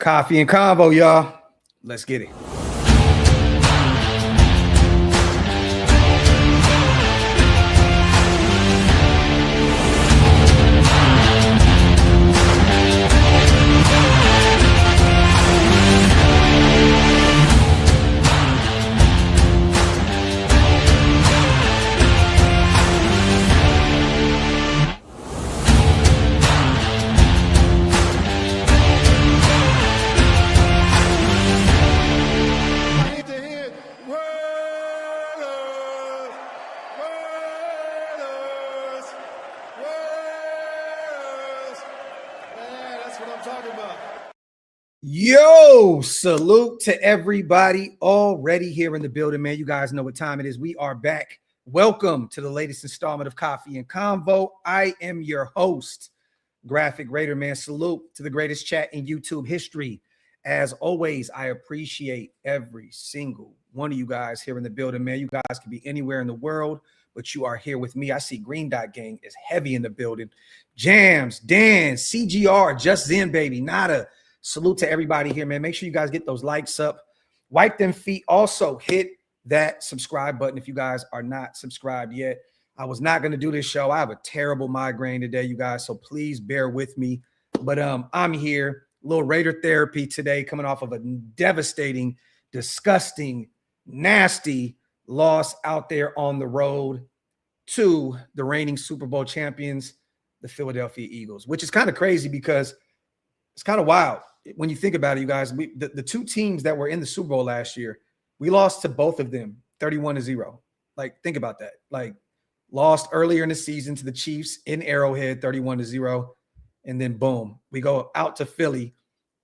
Coffee and Convo, y'all. Let's get it. Yo, salute to everybody already here in the building, man. You guys know what time it is. We are back. Welcome to the latest installment of Coffee and Convo. I am your host, Graphk Raider, man. Salute to the greatest chat in YouTube history. As always, I appreciate every single one of you guys here in the building, man. You guys could be anywhere in the world, but you are here with me. I see Green Dot Gang is heavy in the building. Jams, Dan, CGR, Just Zen, baby, Nada. Salute to everybody here, man. Make sure you guys get those likes up. Wipe them feet. Also, hit that subscribe button if you guys are not subscribed yet. I was not going to do this show. I have a terrible migraine today, you guys, so please bear with me. But I'm here. A little Raider therapy today, coming off of a devastating, disgusting, nasty loss out there on the road to the reigning Super Bowl champions, the Philadelphia Eagles, which is kind of crazy because it's kind of wild. When you think about it, you guys, the two teams that were in the Super Bowl last year, we lost to both of them 31-0. Like, think about that. Like, lost earlier in the season to the Chiefs in Arrowhead 31-0. And then, boom, we go out to Philly,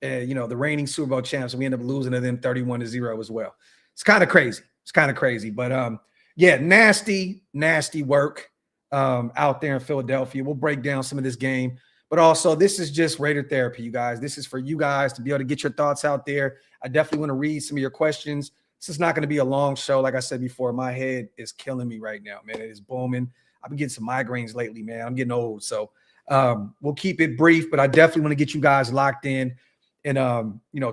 the reigning Super Bowl champs, and we end up losing to them 31-0 as well. It's kind of crazy. It's kind of crazy. But, yeah, nasty, nasty work out there in Philadelphia. We'll break down some of this game. But also, this is just Raider therapy, you guys. This is for you guys to be able to get your thoughts out there. I definitely want to read some of your questions. This is not going to be a long show. Like I said before, my head is killing me right now, man. It is booming. I've been getting some migraines lately, man. I'm getting old. So we'll keep it brief, but I definitely want to get you guys locked in and,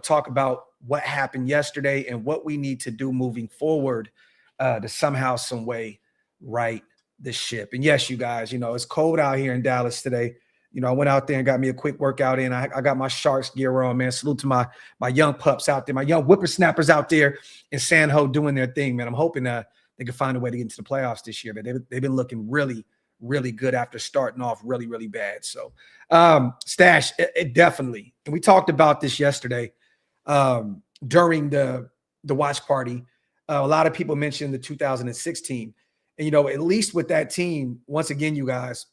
talk about what happened yesterday and what we need to do moving forward to somehow, some way, right the ship. And yes, you guys, it's cold out here in Dallas today. I went out there and got me a quick workout in. I got my Sharks gear on, man. Salute to my young pups out there, my young whippersnappers out there in San Ho doing their thing, man. I'm hoping they can find a way to get into the playoffs this year, but they've been looking really, really good after starting off really, really bad. So, Stash, it definitely, and we talked about this yesterday during the watch party. A lot of people mentioned the 2016, and, at least with that team, once again, you guys,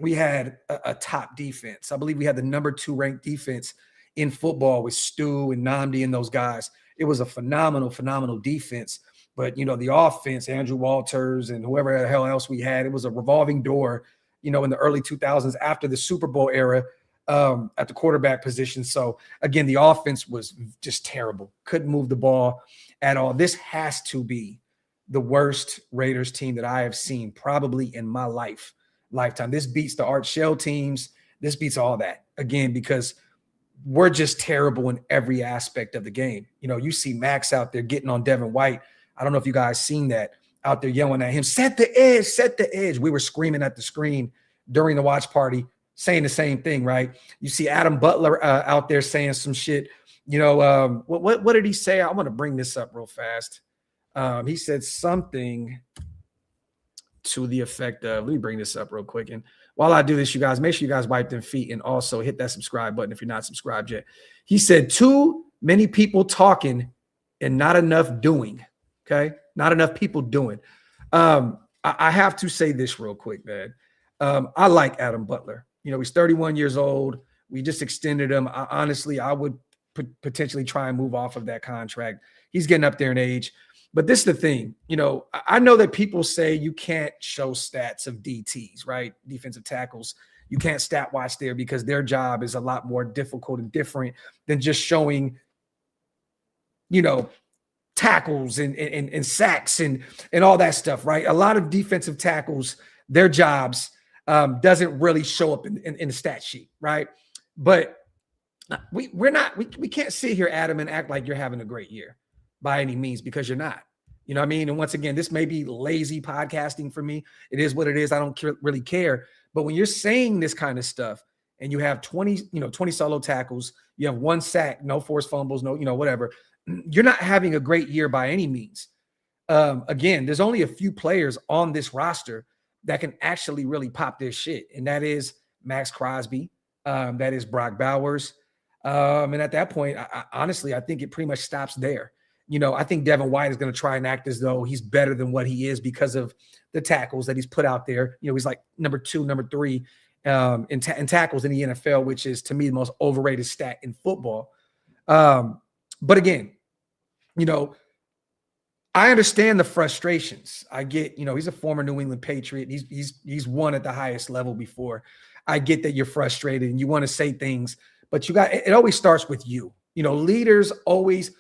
we had a top defense. I believe we had the number 2 ranked defense in football with Stu and Nnamdi and those guys. It was a phenomenal, phenomenal defense. But, the offense, Andrew Walters and whoever the hell else we had, it was a revolving door, in the early 2000s after the Super Bowl era at the quarterback position. So, again, the offense was just terrible. Couldn't move the ball at all. This has to be the worst Raiders team that I have seen probably in my lifetime. This beats the Art Shell teams. This beats all that, again, because we're just terrible in every aspect of the game. You see Max out there getting on Devin White. I don't know if you guys seen that, out there yelling at him, set the edge, set the edge. We were screaming at the screen during the watch party, saying the same thing, right? You see Adam Butler out there saying some shit. What did he say? I want to bring this up real fast. He said something to the effect of, let me bring this up real quick. And while I do this, you guys, make sure you guys wipe them feet and also hit that subscribe button if you're not subscribed yet. He said, too many people talking and not enough doing. Okay. Not enough people doing. I have to say this real quick, man. I like Adam Butler. He's 31 years old. We just extended him. Honestly, I would potentially try and move off of that contract. He's getting up there in age. But this is the thing, I know that people say you can't show stats of DTs, right? Defensive tackles. You can't stat watch there because their job is a lot more difficult and different than just showing, tackles and sacks and all that stuff, right? A lot of defensive tackles, their jobs doesn't really show up in the stat sheet, right? But we can't sit here, Adam, and act like you're having a great year by any means, because you're not. You know what I mean? And once again, this may be lazy podcasting for me. It is what it is. I don't really care. But when you're saying this kind of stuff and you have 20 solo tackles, you have 1 sack, no forced fumbles, no, whatever, you're not having a great year by any means. Again, there's only a few players on this roster that can actually really pop their shit. And that is Max Crosby. That is Brock Bowers. And at that point, honestly, I think it pretty much stops there. I think Devin White is going to try and act as though he's better than what he is because of the tackles that he's put out there. He's like number 2, number 3 in tackles in the NFL, which is, to me, the most overrated stat in football. But again, I understand the frustrations. I get, he's a former New England Patriot. He's won at the highest level before. I get that you're frustrated and you want to say things, but it always starts with you. Leaders always,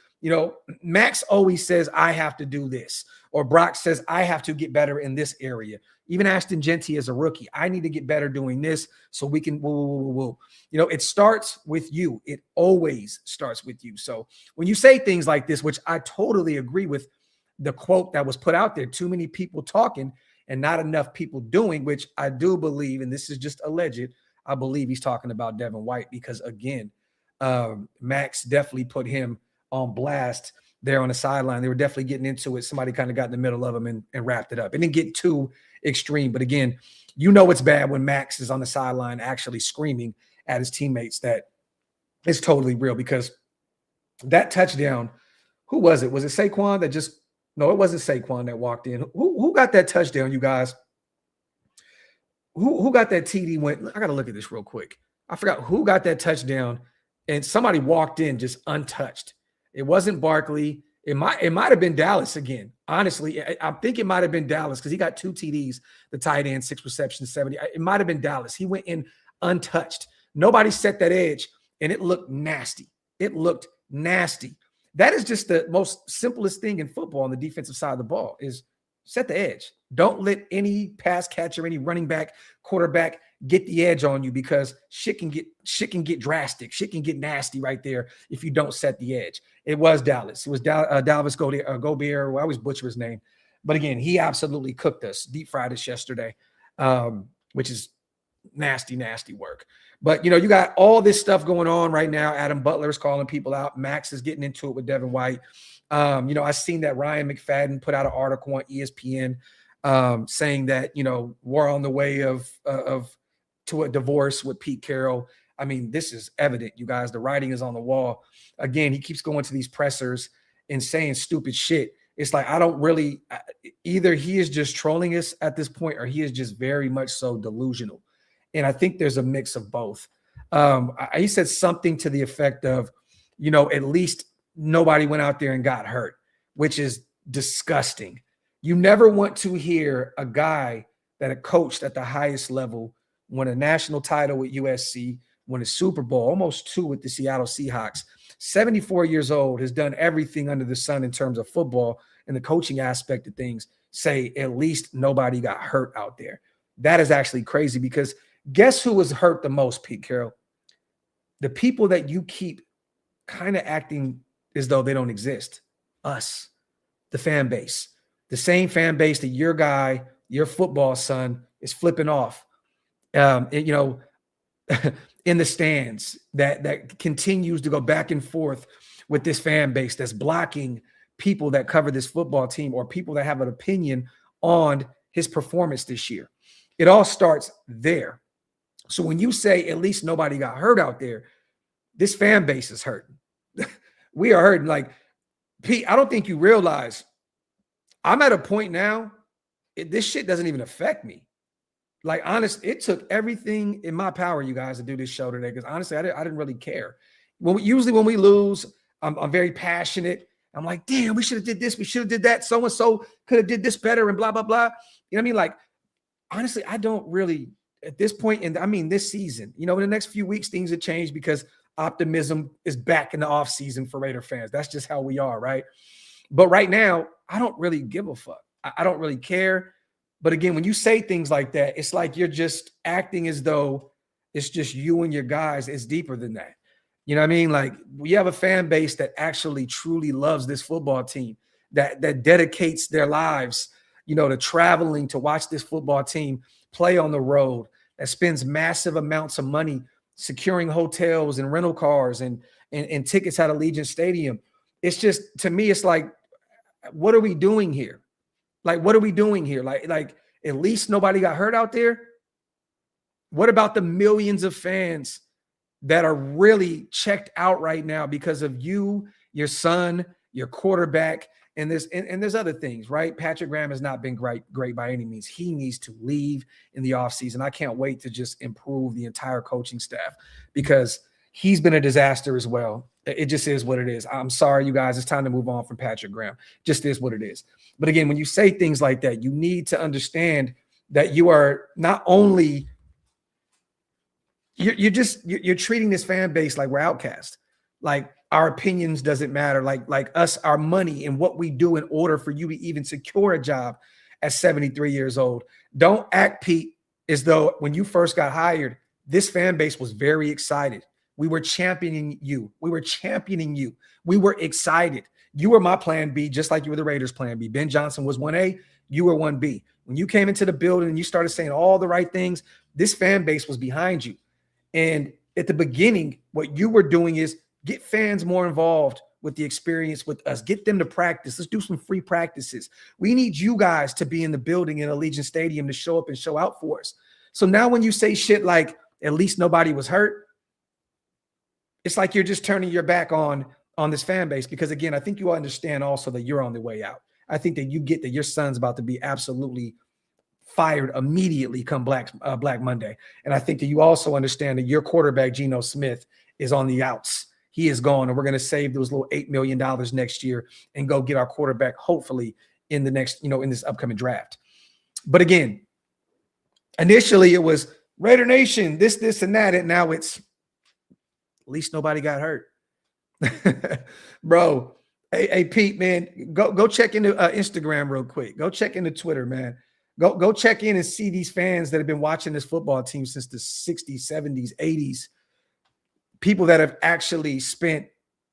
Max always says, I have to do this. Or Brock says, I have to get better in this area. Even Ashton Genty as a rookie, I need to get better doing this so we can, it starts with you. It always starts with you. So when you say things like this, which I totally agree with the quote that was put out there, too many people talking and not enough people doing, which I do believe, and this is just alleged, I believe he's talking about Devin White because, again, Max definitely put him on blast there on the sideline. They were definitely getting into it. Somebody kind of got in the middle of them and wrapped it up. It didn't get too extreme, but again, it's bad when Max is on the sideline actually screaming at his teammates. That is totally real, because that touchdown, who was it? Was it Saquon that just – no, it wasn't Saquon that walked in. Who got that touchdown, you guys? Who got that TD went – I got to look at this real quick. I forgot who got that touchdown, and somebody walked in just untouched. It wasn't Barkley. It might have been Dallas again. Honestly, I think it might have been Dallas because he got 2 TDs, the tight end, 6 receptions, 70. It might have been Dallas. He went in untouched. Nobody set that edge, and it looked nasty. It looked nasty. That is just the most simplest thing in football on the defensive side of the ball is set the edge. Don't let any pass catcher, any running back, quarterback get the edge on you, because shit can get drastic. Shit can get nasty right there if you don't set the edge. It was Dallas. It was Dallas Gobert. I always butcher his name. But again, he absolutely cooked us, deep fried us yesterday, which is nasty, nasty work. But, you got all this stuff going on right now. Adam Butler is calling people out. Max is getting into it with Devin White. I seen that Ryan McFadden put out an article on ESPN saying that, we're on the way to a divorce with Pete Carroll. I mean, this is evident, you guys. The writing is on the wall. Again, he keeps going to these pressers and saying stupid shit. It's like, I don't really – either he is just trolling us at this point, or he is just very much so delusional. And I think there's a mix of both. He said something to the effect of, at least nobody went out there and got hurt, which is disgusting. You never want to hear a guy that coached at the highest level, won a national title with USC, won a Super Bowl, almost 2 with the Seattle Seahawks, 74 years old, has done everything under the sun in terms of football and the coaching aspect of things, say at least nobody got hurt out there. That is actually crazy, because guess who was hurt the most, Pete Carroll? The people that you keep kind of acting as though they don't exist. Us, the fan base. The same fan base that your guy, your football son, is flipping off. In the stands, that continues to go back and forth with this fan base that's blocking people that cover this football team, or people that have an opinion on his performance this year. It all starts there. So when you say at least nobody got hurt out there, this fan base is hurting. We are hurting. Like, Pete, I don't think you realize I'm at a point now, this shit doesn't even affect me. Like, honest, it took everything in my power, you guys, to do this show today, because honestly, I didn't really care. Usually when we lose, I'm very passionate. I'm like, damn, we should have did this. We should have did that. So-and-so could have did this better and blah, blah, blah. You know what I mean? Like, honestly, I don't really, at this point, this season, in the next few weeks, things have changed because optimism is back in the offseason for Raider fans. That's just how we are, right? But right now, I don't really give a fuck. I don't really care. But again, when you say things like that, it's like you're just acting as though it's just you and your guys. It's deeper than that. You know what I mean? Like, we have a fan base that actually truly loves this football team, that dedicates their lives, to traveling to watch this football team play on the road, that spends massive amounts of money securing hotels and rental cars and tickets at Allegiant Stadium. It's just, to me, it's like, what are we doing here? Like, what are we doing here? Like at least nobody got hurt out there. What about the millions of fans that are really checked out right now because of you, your son, your quarterback, and there's other things, right? Patrick Graham has not been great by any means. He needs to leave in the offseason. I can't wait to just improve the entire coaching staff because he's been a disaster as well. It just is what it is. I'm sorry, you guys. It's time to move on from Patrick Graham. Just is what it is. But again, when you say things like that, you need to understand that you are not only you're treating this fan base like we're outcast. Like, our opinions doesn't matter. Like us, our money and what we do in order for you to even secure a job at 73 years old. Don't act, Pete, as though when you first got hired, this fan base was very excited. We were championing you. We were excited. You were my plan B, just like you were the Raiders' plan B. Ben Johnson was 1A. You were 1B. When you came into the building and you started saying all the right things, this fan base was behind you. And at the beginning, what you were doing is get fans more involved with the experience with us. Get them to practice. Let's do some free practices. We need you guys to be in the building in Allegiant Stadium to show up and show out for us. So now when you say shit like, at least nobody was hurt, it's like you're just turning your back on this fan base. Because again, I think you understand also that you're on the way out. I think that you get that your son's about to be absolutely fired immediately come Black Monday. And I think that you also understand that your quarterback, Geno Smith, is on the outs. He is gone, and we're going to save those little $8 million next year and go get our quarterback, hopefully, in the next, in this upcoming draft. But again, initially it was Raider Nation, this, and that, and now it's at least nobody got hurt. Bro, hey, Pete, man, go check into Instagram real quick. Go check into Twitter, man. Go check in and see these fans that have been watching this football team since the 60s, 70s, 80s. People that have actually spent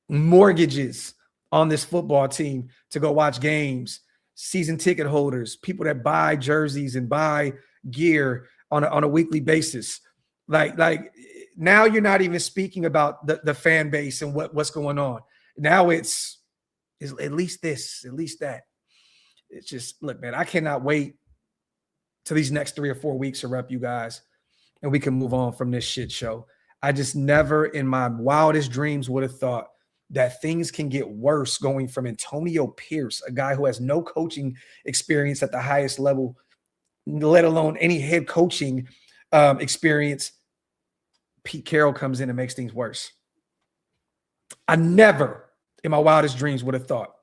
mortgages on this football team to go watch games, season ticket holders, people that buy jerseys and buy gear on a weekly basis. Like now you're not even speaking about the fan base and what's going on. Now it's at least this, at least that. It's just, look, man, I cannot wait till these next 3 or 4 weeks are up, you guys, and we can move on from this shit show. I just never in my wildest dreams would have thought that things can get worse going from Antonio Pierce, a guy who has no coaching experience at the highest level, let alone any head coaching experience. Pete Carroll comes in and makes things worse. I never in my wildest dreams would have thought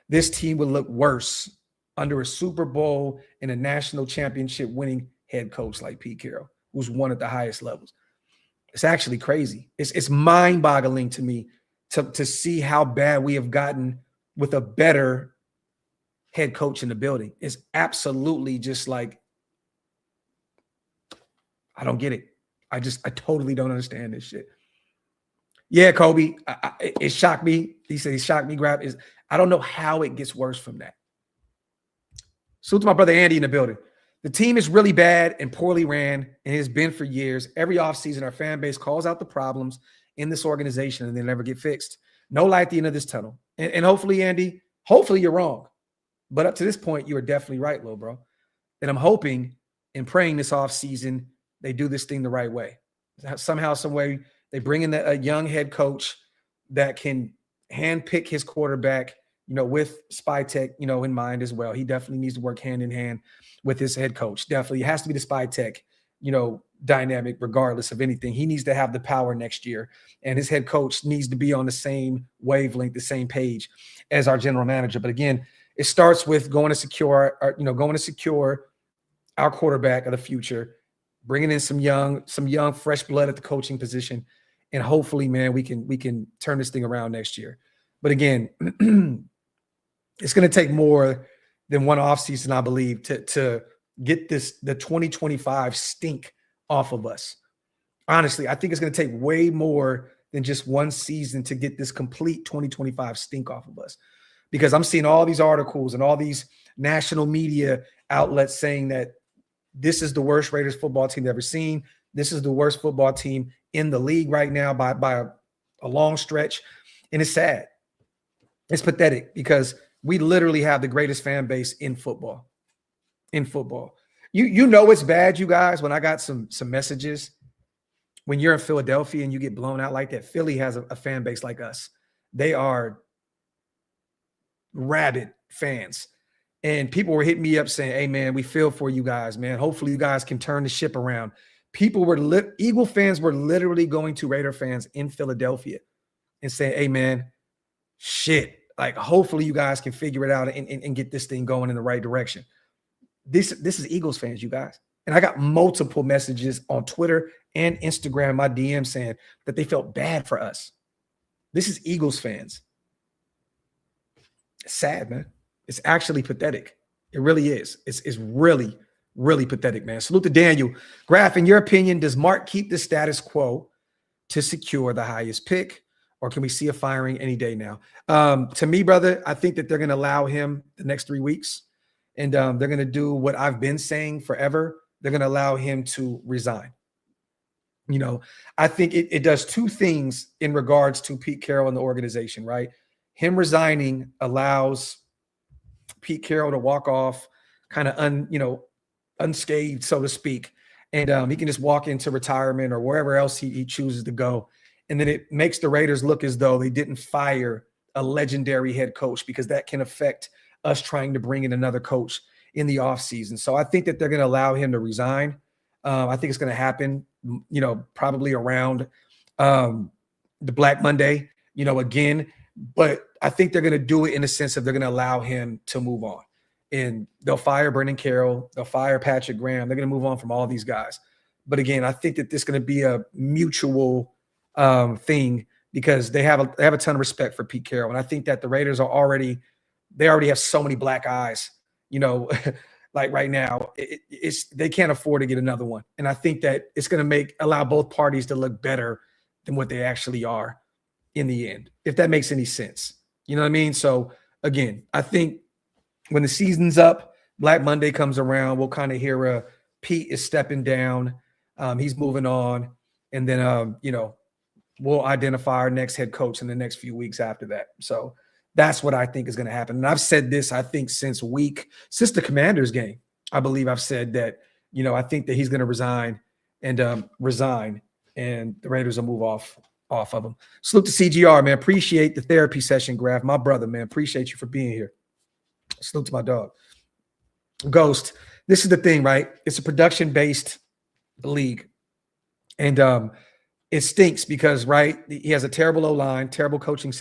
this team would look worse under a Super Bowl and a national championship winning head coach like Pete Carroll, who's won at the highest levels. It's actually crazy. It's mind-boggling to me to see how bad we have gotten with a better head coach in the building. It's absolutely just like, I don't get it. I totally don't understand this shit. Yeah, Kobe, it shocked me. He said he shocked me. I don't know how it gets worse from that. Salute to my brother Andy in the building. The team is really bad and poorly ran, and has been for years. Every offseason, our fan base calls out the problems in this organization, and they never get fixed. No light at the end of this tunnel. And hopefully, Andy, hopefully you're wrong. But up to this point, you are definitely right, little bro. And I'm hoping and praying this offseason they do this thing the right way. Somehow, some way, they bring in a young head coach that can handpick his quarterback, with spy tech, in mind as well. He definitely needs to work hand in hand with his head coach. Definitely. It has to be the spy tech, dynamic, regardless of anything. He needs to have the power next year. And his head coach needs to be on the same wavelength, the same page as our general manager. But again, it starts with going to secure our quarterback of the future, bringing in some young, fresh blood at the coaching position. And hopefully, man, we can turn this thing around next year. But again, it's going to take more than one offseason, I believe, to get the 2025 stink off of us. Honestly, I think it's going to take way more than just one season to get this complete 2025 stink off of us. Because I'm seeing all these articles and all these national media outlets saying that this is the worst Raiders football team they've ever seen. This is the worst football team in the league right now by a long stretch. And it's sad. It's pathetic because we literally have the greatest fan base in football. In football. You know it's bad, you guys, when I got some messages when you're in Philadelphia and you get blown out like that. Philly has a fan base like us. They are rabid fans. And people were hitting me up saying, hey, man, we feel for you guys, man. Hopefully you guys can turn the ship around. People were Eagle fans were literally going to Raider fans in Philadelphia and saying, hey, man, shit. Like, hopefully you guys can figure it out and get this thing going in the right direction. This is Eagles fans, you guys. And I got multiple messages on Twitter and Instagram, my DM, saying that they felt bad for us. This is Eagles fans. It's sad, man. It's actually pathetic. It really is. It's really, really pathetic, man. Salute to Daniel. Graphk, in your opinion, does Mark keep the status quo to secure the highest pick, or can we see a firing any day now? To me, brother, I think that they're going to allow him the next 3 weeks, and they're going to do what I've been saying forever. They're going to allow him to resign. You know, I think it does two things in regards to Pete Carroll and the organization, right? Him resigning allows Pete Carroll to walk off kind of unscathed, so to speak. And he can just walk into retirement or wherever else he chooses to go. And then it makes the Raiders look as though they didn't fire a legendary head coach, because that can affect us trying to bring in another coach in the offseason. So I think that they're going to allow him to resign. I think it's going to happen, probably around the Black Monday, again. But I think they're going to do it in the sense of they're going to allow him to move on. And they'll fire Brendan Carroll. They'll fire Patrick Graham. They're going to move on from all these guys. But again, I think that this is going to be a mutual thing, because they have a ton of respect for Pete Carroll. And I think that the Raiders already have so many black eyes, like right now, they can't afford to get another one. And I think that it's going to allow both parties to look better than what they actually are in the end, if that makes any sense. You know what I mean? So again, I think when the season's up, Black Monday comes around, we'll kind of hear Pete is stepping down. He's moving on. And then, we'll identify our next head coach in the next few weeks after that. So that's what I think is going to happen. And I've said this, I think, since the Commanders game. I believe I've said that, I think that he's going to resign, and the Raiders will move off of him. Salute to CGR, man. Appreciate the therapy session, Graphk. My brother, man. Appreciate you for being here. Salute to my dog. Ghost. This is the thing, right? It's a production-based league. And it stinks because, right, he has a terrible O-line, terrible coaching,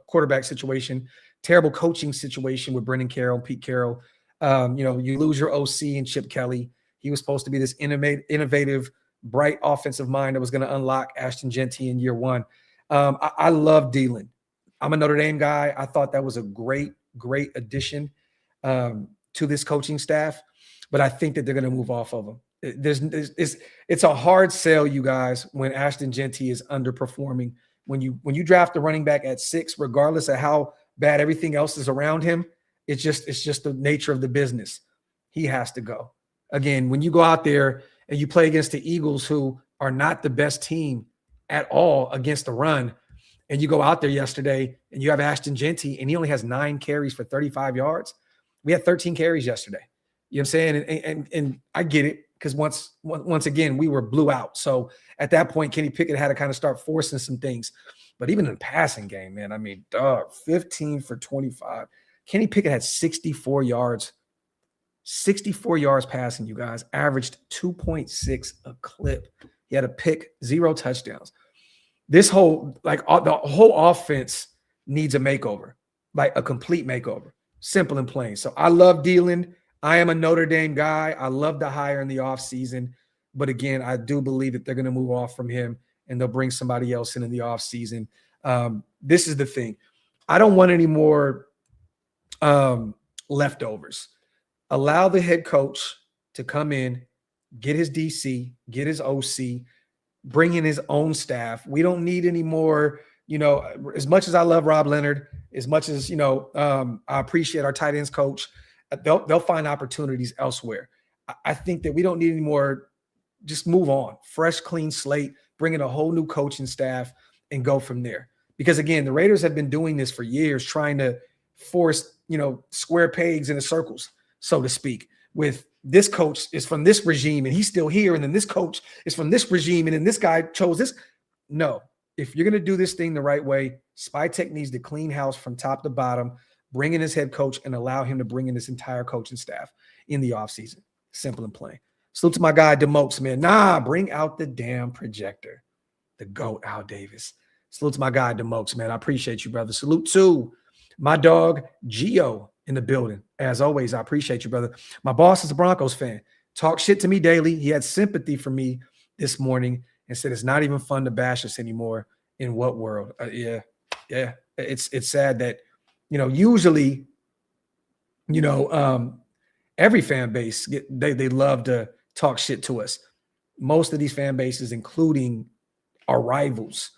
quarterback situation, terrible coaching situation with Brendan Carroll, Pete Carroll. You lose your OC and Chip Kelly. He was supposed to be this innovative, bright offensive mind that was going to unlock Ashton Jeanty in year one. I love Dylan. I'm a Notre Dame guy. I thought that was a great addition to this coaching staff, but I think that they're going to move off of him. It's a hard sell, you guys, when Ashton Jeanty is underperforming. When you draft a running back at 6, regardless of how bad everything else is around him, it's just the nature of the business. He has to go. Again, when you go out there and you play against the Eagles, who are not the best team at all against the run, and you go out there yesterday and you have Ashton Jeanty and he only has 9 carries for 35 yards. We had 13 carries yesterday. You know what I'm saying? And I get it, because once again, we were blew out. So at that point, Kenny Pickett had to kind of start forcing some things. But even in the passing game, man, I mean, 15 for 25. Kenny Pickett had 64 yards. 64 yards passing, you guys. Averaged 2.6 a clip. He had a pick, 0 touchdowns. This whole, the whole offense needs a makeover, like a complete makeover. Simple and plain. So I love Dylan. I am a Notre Dame guy. I love the hire in the offseason. But again, I do believe that they're going to move off from him and they'll bring somebody else in the offseason. This is the thing. I don't want any more leftovers. Allow the head coach to come in, get his DC, get his OC, bring in his own staff. We don't need any more, as much as I love Rob Leonard, as much as, I appreciate our tight ends coach, they'll find opportunities elsewhere. I think that we don't need any more. Just move on. Fresh, clean slate, bring in a whole new coaching staff and go from there. Because again, the Raiders have been doing this for years, trying to force, square pegs into circles, so to speak. With this coach is from this regime and he's still here. And then this coach is from this regime. And then this guy chose this. No, if you're going to do this thing the right way, Spytek needs to clean house from top to bottom, bring in his head coach and allow him to bring in this entire coaching staff in the offseason. Simple and plain. Salute to my guy, DeMokes, man. Nah, bring out the damn projector. The GOAT, Al Davis. Salute to my guy, DeMokes, man. I appreciate you, brother. Salute to my dog, Gio, in the building. As always, I appreciate you, brother. My boss is a Broncos fan. Talk shit to me daily. He had sympathy for me this morning and said it's not even fun to bash us anymore. In what world? Yeah. It's sad that, usually, every fan base, they love to talk shit to us. Most of these fan bases, including our rivals,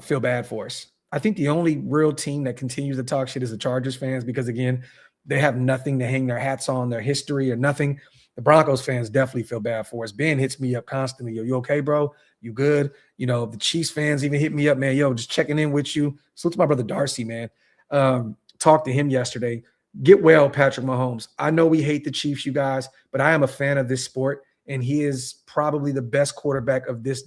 feel bad for us. I think the only real team that continues to talk shit is the Chargers fans because, again, they have nothing to hang their hats on, their history or nothing. The Broncos fans definitely feel bad for us. Ben hits me up constantly. Yo, you okay, bro? You good? The Chiefs fans even hit me up, man. Yo, just checking in with you. Salute to my brother Darcy, man. Talked to him yesterday. Get well, Patrick Mahomes. I know we hate the Chiefs, you guys, but I am a fan of this sport, and he is probably the best quarterback of this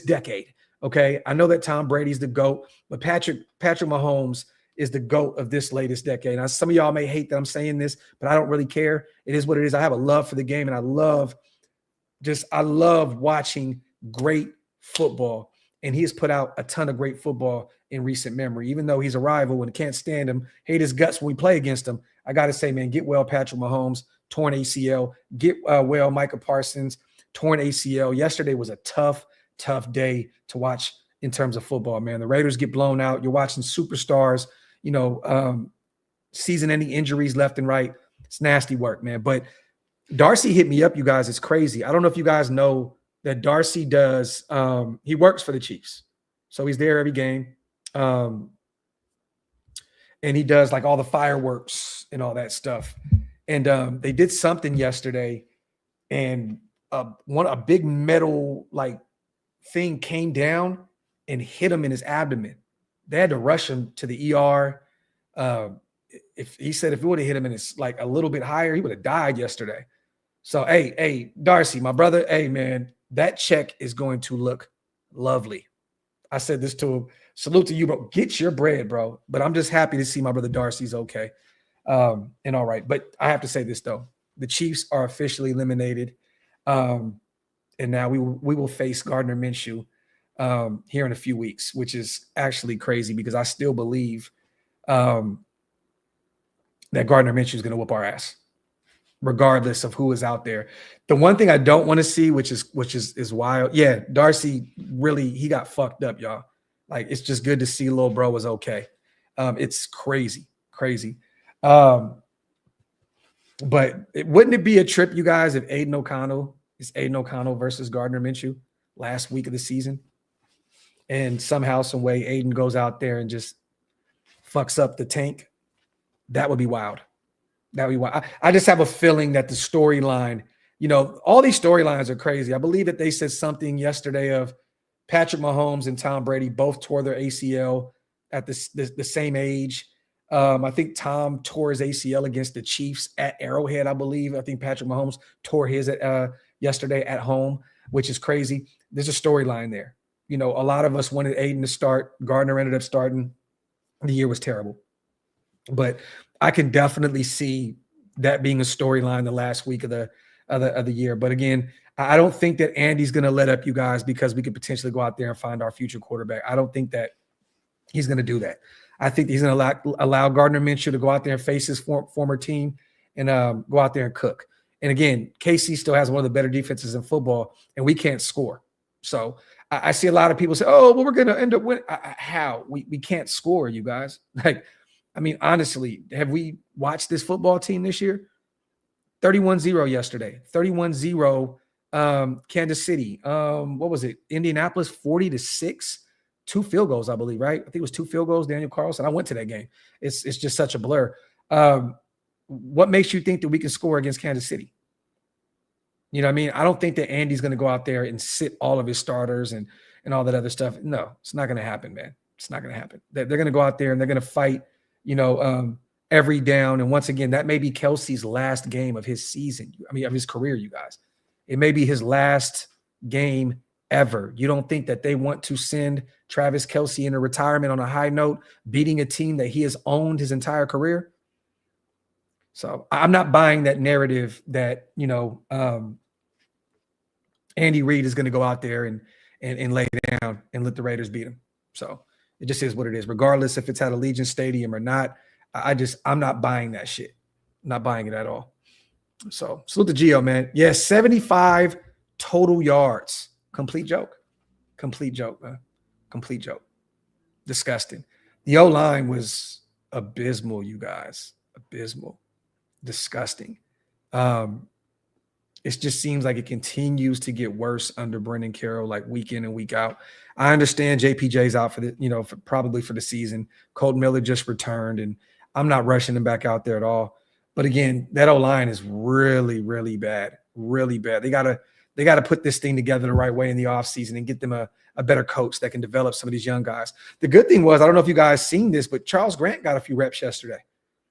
decade. Okay, I know that Tom Brady's the GOAT, but Patrick Mahomes is the GOAT of this latest decade. Now, some of y'all may hate that I'm saying this, but I don't really care. It is what it is. I have a love for the game, and I love watching great football. And he has put out a ton of great football in recent memory, even though he's a rival and can't stand him, hate his guts when we play against him. I got to say, man, get well, Patrick Mahomes, torn ACL. Get well, Micah Parsons, torn ACL. Yesterday was a tough day to watch in terms of football, man. The Raiders get blown out. You're watching superstars, season-ending injuries left and right. It's nasty work, man. But Darcy hit me up, you guys. It's crazy. I don't know if you guys know that Darcy does he works for the Chiefs. So he's there every game. And he does like all the fireworks and all that stuff. And they did something yesterday, and a big metal like thing came down and hit him in his abdomen. They had to rush him to the ER. If he said if it would have hit him in his like a little bit higher, he would have died yesterday. So hey, Darcy, my brother, hey man, that check is going to look lovely. I said this to him. Salute to you, bro. Get your bread, bro. But I'm just happy to see my brother Darcy's okay. And all right. But I have to say this, though. The Chiefs are officially eliminated. And now we will face Gardner Minshew here in a few weeks, which is actually crazy because I still believe that Gardner Minshew is going to whoop our ass, regardless of who is out there. The one thing I don't want to see, which is wild. Yeah, Darcy really, he got fucked up, y'all. Like, it's just good to see little bro was okay. It's crazy. But wouldn't it be a trip, you guys, if Aiden O'Connell versus Gardner Minshew last week of the season? And somehow, some way, Aiden goes out there and just fucks up the tank? That would be wild. I just have a feeling that the storyline, all these storylines are crazy. I believe that they said something yesterday of Patrick Mahomes and Tom Brady both tore their ACL at the same age. I think Tom tore his ACL against the Chiefs at Arrowhead, I believe. I think Patrick Mahomes tore his yesterday at home, which is crazy. There's a storyline there. A lot of us wanted Aiden to start. Gardner ended up starting. The year was terrible. But I can definitely see that being a storyline the last week of the year. But again, I don't think that Andy's going to let up, you guys, because we could potentially go out there and find our future quarterback. I don't think that he's going to do that. I think he's going to allow Gardner Minshew to go out there and face his former team and go out there and cook. And again, KC still has one of the better defenses in football, and we can't score. So I see a lot of people say, oh, well, we're going to end up winning. How? We can't score, you guys. Like, I mean, honestly, have we watched this football team this year? 31-0 yesterday. 31-0 Kansas City. What was it? Indianapolis 40-6. 2 field goals, I believe, right? I think it was 2 field goals. Daniel Carlson. I went to that game. It's just such a blur. What makes you think that we can score against Kansas City? You know what I mean? I don't think that Andy's going to go out there and sit all of his starters and all that other stuff. No, it's not going to happen, man. It's not going to happen. They're going to go out there and they're going to fight, every down. And once again, that may be Kelsey's last game of his season. I mean, of his career, you guys. It may be his last game ever. You don't think that they want to send Travis Kelce into retirement on a high note, beating a team that he has owned his entire career? So I'm not buying that narrative that, Andy Reid is going to go out there and lay down and let the Raiders beat him. So it just is what it is, regardless if it's at Allegiant Stadium or not. I'm not buying that shit. Not buying it at all. So salute to Gio, man. Yeah, 75 total yards. Complete joke, man. Complete joke. Disgusting. The O-line was abysmal, you guys. Abysmal. Disgusting. It just seems like it continues to get worse under Brendan Carroll, like week in and week out. I understand JPJ's out for probably for the season. Colton Miller just returned, and I'm not rushing him back out there at all. But again, that O-line is really, really bad. Really bad. They gotta put this thing together the right way in the offseason and get them a better coach that can develop some of these young guys. The good thing was, I don't know if you guys seen this, but Charles Grant got a few reps yesterday,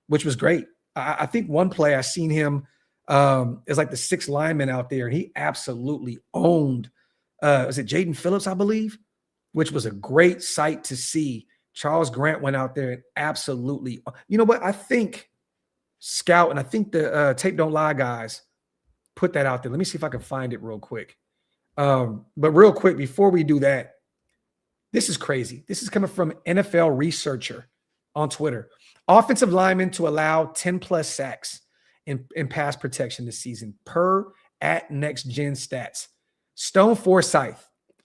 which was great. I think one play I seen him is like the 6th lineman out there, and he absolutely owned was it Jaden Phillips, I believe, which was a great sight to see. Charles Grant went out there and absolutely, you know what? I think Scout and I think the Tape Don't Lie guys put that out there. Let me see if I can find it real quick. But real quick, before we do that, this is crazy. This is coming from NFL Researcher on Twitter. Offensive linemen to allow 10+ sacks in pass protection this season per at Next Gen Stats. Stone Forsythe,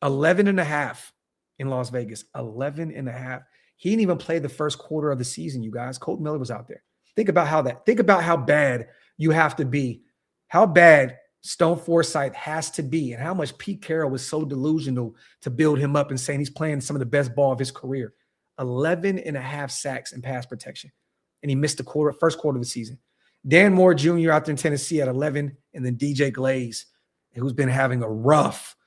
11.5 in Las Vegas, 11.5. He didn't even play the first quarter of the season, you guys. Colton Miller was out there. Think about how bad you have to be, how bad Stone Forsythe has to be, and how much Pete Carroll was so delusional to build him up and saying he's playing some of the best ball of his career. 11.5 sacks in pass protection. And he missed the first quarter of the season. Dan Moore Jr. out there in Tennessee at 11, and then DJ Glaze, who's been having a rough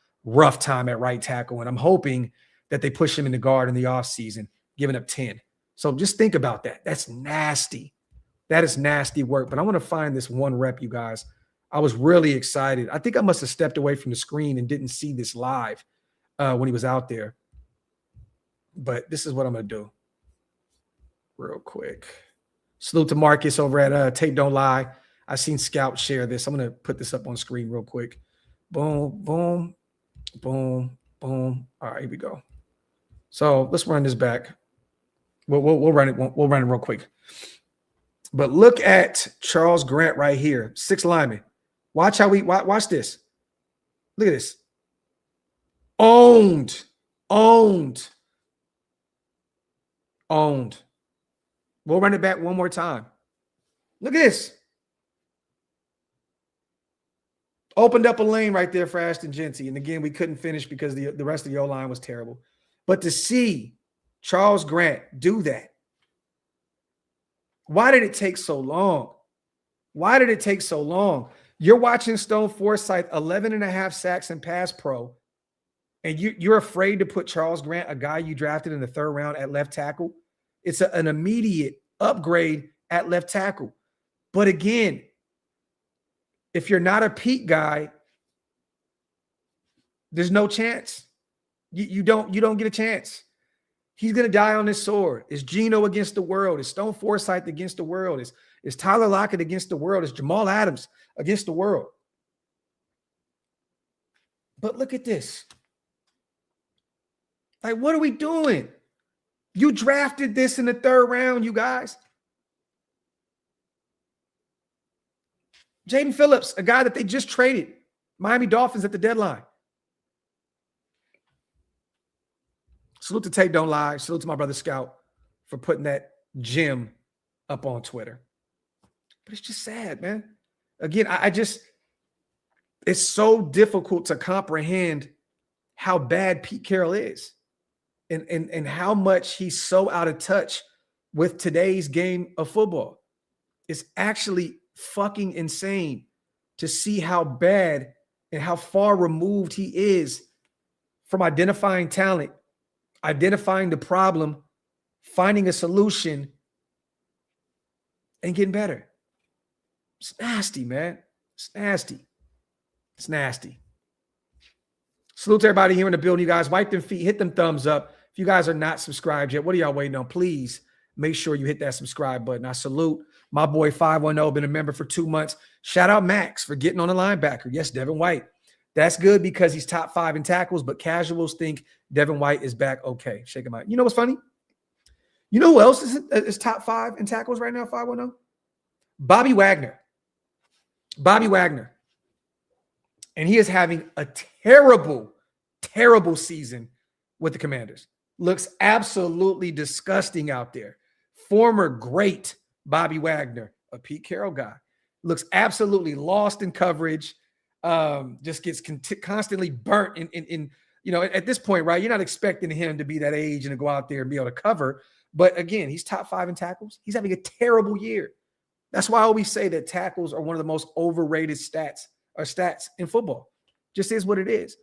time at right tackle. And I'm hoping that they push him into guard in the offseason, giving up 10. So just think about that. That's nasty. That is nasty work. But I want to find this one rep, you guys. I was really excited. I think I must have stepped away from the screen and didn't see this live when he was out there. But this is what I'm going to do real quick. Salute to Marcus over at Tape Don't Lie. I seen Scout share this. I'm going to put this up on screen real quick. Boom, boom, boom, boom. All right, here we go. So let's run this back. We'll run it. We'll run it real quick. But look at Charles Grant right here, 6 lineman. Watch this. Look at this. Owned. We'll run it back one more time. Look at this. Opened up a lane right there for Ashton Genty. And again, we couldn't finish because the rest of the O-line was terrible. But to see Charles Grant do that, why did it take so long? Why did it take so long? You're watching Stone Forsythe, 11.5 sacks in pass pro, and you're afraid to put Charles Grant, a guy you drafted in the 3rd round, at left tackle. It's an immediate upgrade at left tackle. But again, if you're not a Pete guy, there's no chance. You don't get a chance. He's going to die on this sword. It's Geno against the world. It's Stone Forsythe against the world. It's Tyler Lockett against the world. It's Jamal Adams against the world. But look at this. Like, what are we doing? You drafted this in the 3rd round, you guys. Jaden Phillips, a guy that they just traded. Miami Dolphins at the deadline. Salute to Tape Don't Lie. Salute to my brother Scout for putting that gem up on Twitter. But it's just sad, man. Again, It's so difficult to comprehend how bad Pete Carroll is and how much he's so out of touch with today's game of football. It's actually fucking insane to see how bad and how far removed he is from identifying talent, identifying the problem, finding a solution, and getting better. It's nasty, man. It's nasty. It's nasty. Salute to everybody here in the building. You guys, wipe them feet, hit them thumbs up. If you guys are not subscribed yet, what are y'all waiting on? Please make sure you hit that subscribe button. I salute my boy 510, been a member for 2 months. Shout out Max for getting on the linebacker. Yes, Devin White. That's good because he's top 5 in tackles, but casuals think Devin White is back okay. Shake him out. You know what's funny? You know who else is top 5 in tackles right now, 510? Bobby Wagner. Bobby Wagner. And he is having a terrible, terrible season with the Commanders. Looks absolutely disgusting out there. Former great Bobby Wagner, a Pete Carroll guy, looks absolutely lost in coverage. Just gets constantly burnt in at this point, right? You're not expecting him to be that age and to go out there and be able to cover. But again, he's top 5 in tackles. He's having a terrible year. That's why I always say that tackles are one of the most overrated stats in football. Just is what it is.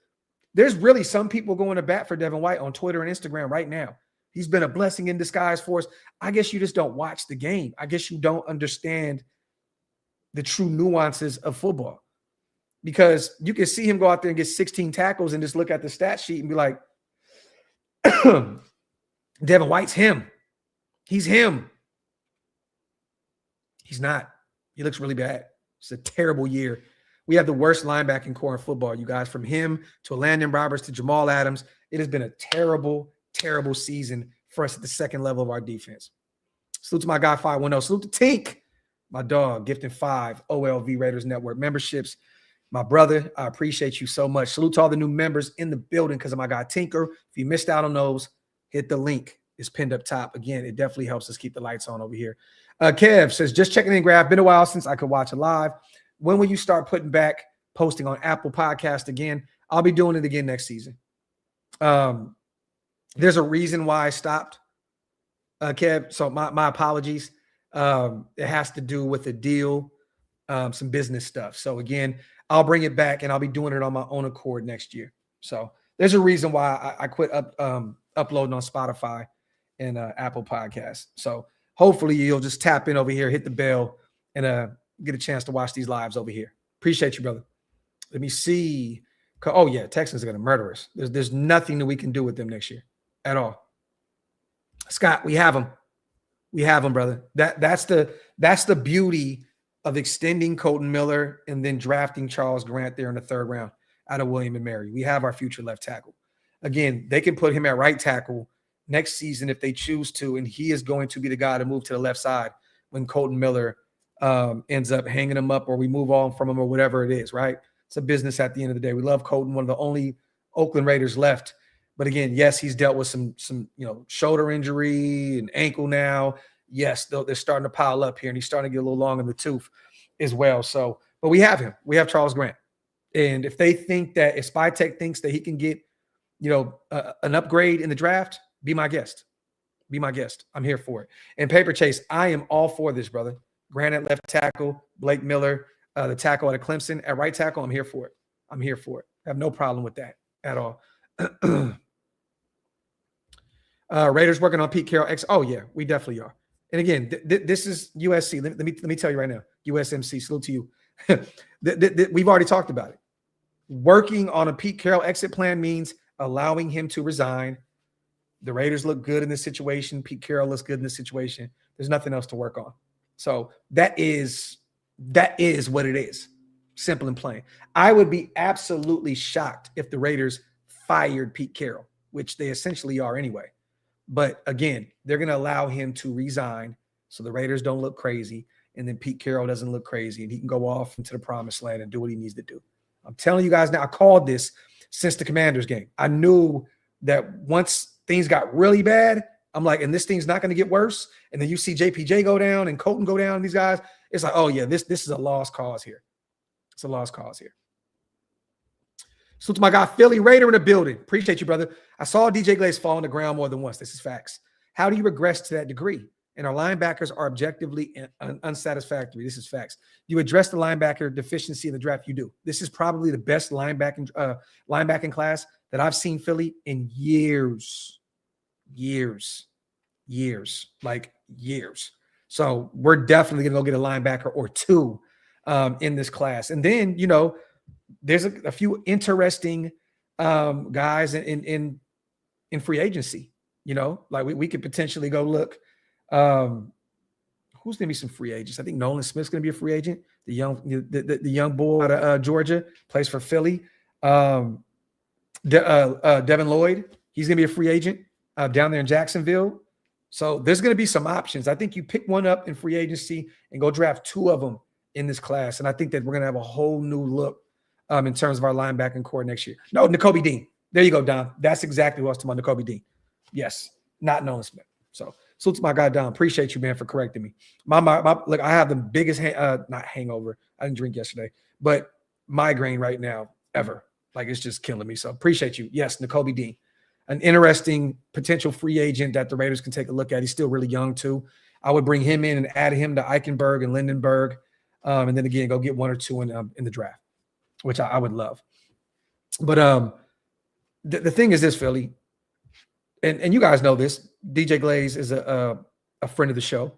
There's really some people going to bat for Devin White on Twitter and Instagram right now. He's been a blessing in disguise for us. I guess you just don't watch the game. I guess you don't understand the true nuances of football, because you can see him go out there and get 16 tackles and just look at the stat sheet and be like, Devin White's him. He's him. He's not. He looks really bad. It's a terrible year. We have the worst linebacking core in football, you guys. From him to Landon Roberts to Jamal Adams, it has been a terrible, terrible season for us at the second level of our defense. Salute to my guy 510. Salute to Tink, my dog, gifting 5 OLV Raiders Network memberships. My brother, I appreciate you so much. Salute to all the new members in the building because of my guy Tinker. If you missed out on those, hit the link. It's pinned up top. Again, it definitely helps us keep the lights on over here. Kev says, just checking in, Graphk. Been a while since I could watch it live. When will you start posting on Apple Podcast again? I'll be doing it again next season. There's a reason why I stopped, Kev. So my apologies. It has to do with a deal, some business stuff. So again, I'll bring it back and I'll be doing it on my own accord next year. So there's a reason why I quit uploading on Spotify and Apple Podcasts. So hopefully you'll just tap in over here, hit the bell, and get a chance to watch these lives over here. Appreciate you, brother. Let me see. Oh, yeah, Texans are going to murder us. There's nothing that we can do with them next year at all. Scott, we have them. We have them, brother. That's the beauty of extending Colton Miller and then drafting Charles Grant there in the 3rd round out of William and Mary. We have our future left tackle. Again, they can put him at right tackle next season if they choose to, and he is going to be the guy to move to the left side when Colton Miller ends up hanging him up or we move on from him or whatever it is, right? It's a business at the end of the day. We love Colton, one of the only Oakland Raiders left. But again, yes, he's dealt with some shoulder injury and ankle now. Yes, they're starting to pile up here, and he's starting to get a little long in the tooth as well. So, but we have him. We have Charles Grant. And if they think that, if Spytech thinks that he can get, an upgrade in the draft, be my guest. Be my guest. I'm here for it. And Paper Chase, I am all for this, brother. Grant at left tackle, Blake Miller, the tackle at Clemson at right tackle. I'm here for it. I'm here for it. I have no problem with that at all. Raiders working on Pete Carroll. Oh, yeah, we definitely are. And again, this is USC. Let me tell you right now, USMC, salute to you. We've already talked about it. Working on a Pete Carroll exit plan means allowing him to resign. The Raiders look good in this situation. Pete Carroll looks good in this situation. There's nothing else to work on. So that is what it is. Simple and plain. I would be absolutely shocked if the Raiders fired Pete Carroll, which they essentially are anyway. But again, they're going to allow him to resign so the Raiders don't look crazy, and then Pete Carroll doesn't look crazy, and he can go off into the promised land and do what he needs to do. I'm telling you guys now, I called this since the Commanders game. I knew that once things got really bad, I'm like, and this thing's not going to get worse. And then you see JPJ go down and Colton go down, these guys. It's like, oh, yeah, this is a lost cause here. It's a lost cause here. So to my guy, Philly Raider in the building. Appreciate you, brother. I saw DJ Glaze fall on the ground more than once. This is facts. How do you regress to that degree? And our linebackers are objectively unsatisfactory. This is facts. You address the linebacker deficiency in the draft. You do. This is probably the best linebacking class that I've seen Philly in years. Like years. So we're definitely going to go get a linebacker or two in this class. And then, you know, there's a few interesting guys in free agency. You know, like we could potentially go look. Who's going to be some free agents? I think Nolan Smith's going to be a free agent. The young boy out of Georgia, plays for Philly. Devin Lloyd, he's going to be a free agent down there in Jacksonville. So there's going to be some options. I think you pick one up in free agency and go draft two of them in this class. And I think that we're going to have a whole new look in terms of our linebacking core next year. No, Nakobe Dean. There you go, Don. That's exactly what I was talking about, Nakobe Dean. Yes, not Nolan Smith. So salute to my guy, Don. Appreciate you, man, for correcting me. My look, I have the biggest, not hangover. I didn't drink yesterday, but migraine right now ever. Like, it's just killing me. So appreciate you. Yes, Nakobe Dean. An interesting potential free agent that the Raiders can take a look at. He's still really young, too. I would bring him in and add him to Eichenberg and Lindenberg, and then, again, go get one or two in the draft, which I would love. But the thing is this, Philly, and you guys know this, DJ Glaze is a friend of the show.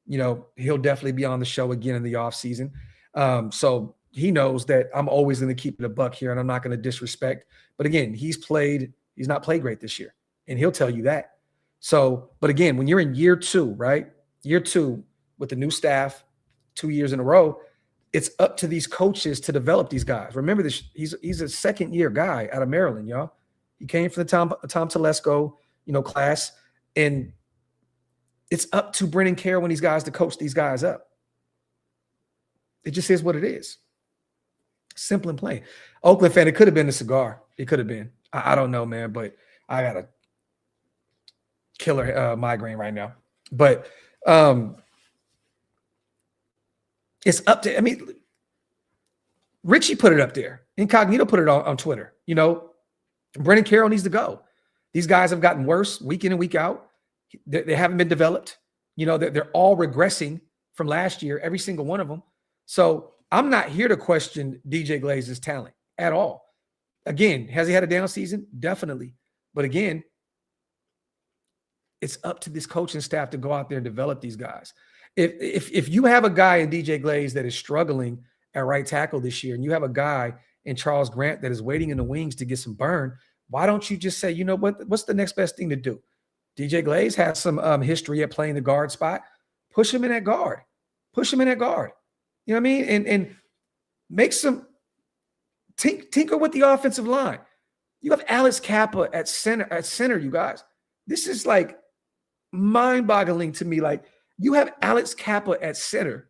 You know, he'll definitely be on the show again in the offseason. So he knows that I'm always going to keep it a buck here, and I'm not going to disrespect. But, again, he's not played great this year, and he'll tell you that. So, but again, when you're in year two, right? Year two with the new staff, 2 years in a row, it's up to these coaches to develop these guys. Remember this, he's a second-year guy out of Maryland, y'all. He came from the Tom Telesco, class, and it's up to Brennan Carroll and these guys to coach these guys up. It just is what it is. Simple and plain. Oakland fan, it could have been the cigar. It could have been. I don't know, man, but I got a killer migraine right now. But it's up to, Richie put it up there. Incognito put it on Twitter. Brennan Carroll needs to go. These guys have gotten worse week in and week out. They haven't been developed. They're all regressing from last year, every single one of them. So I'm not here to question DJ Glaze's talent at all. Again, has he had a down season? Definitely. But again, it's up to this coaching staff to go out there and develop these guys. If you have a guy in DJ Glaze that is struggling at right tackle this year, and you have a guy in Charles Grant that is waiting in the wings to get some burn, why don't you just say, you know what, what's the next best thing to do? DJ Glaze has some history at playing the guard spot. Push him in at guard. Push him in at guard. You know what I mean? And make some tinker with the offensive line. You have Alex Kappa at center, you guys. This is like mind-boggling to me. Like, you have Alex Kappa at center.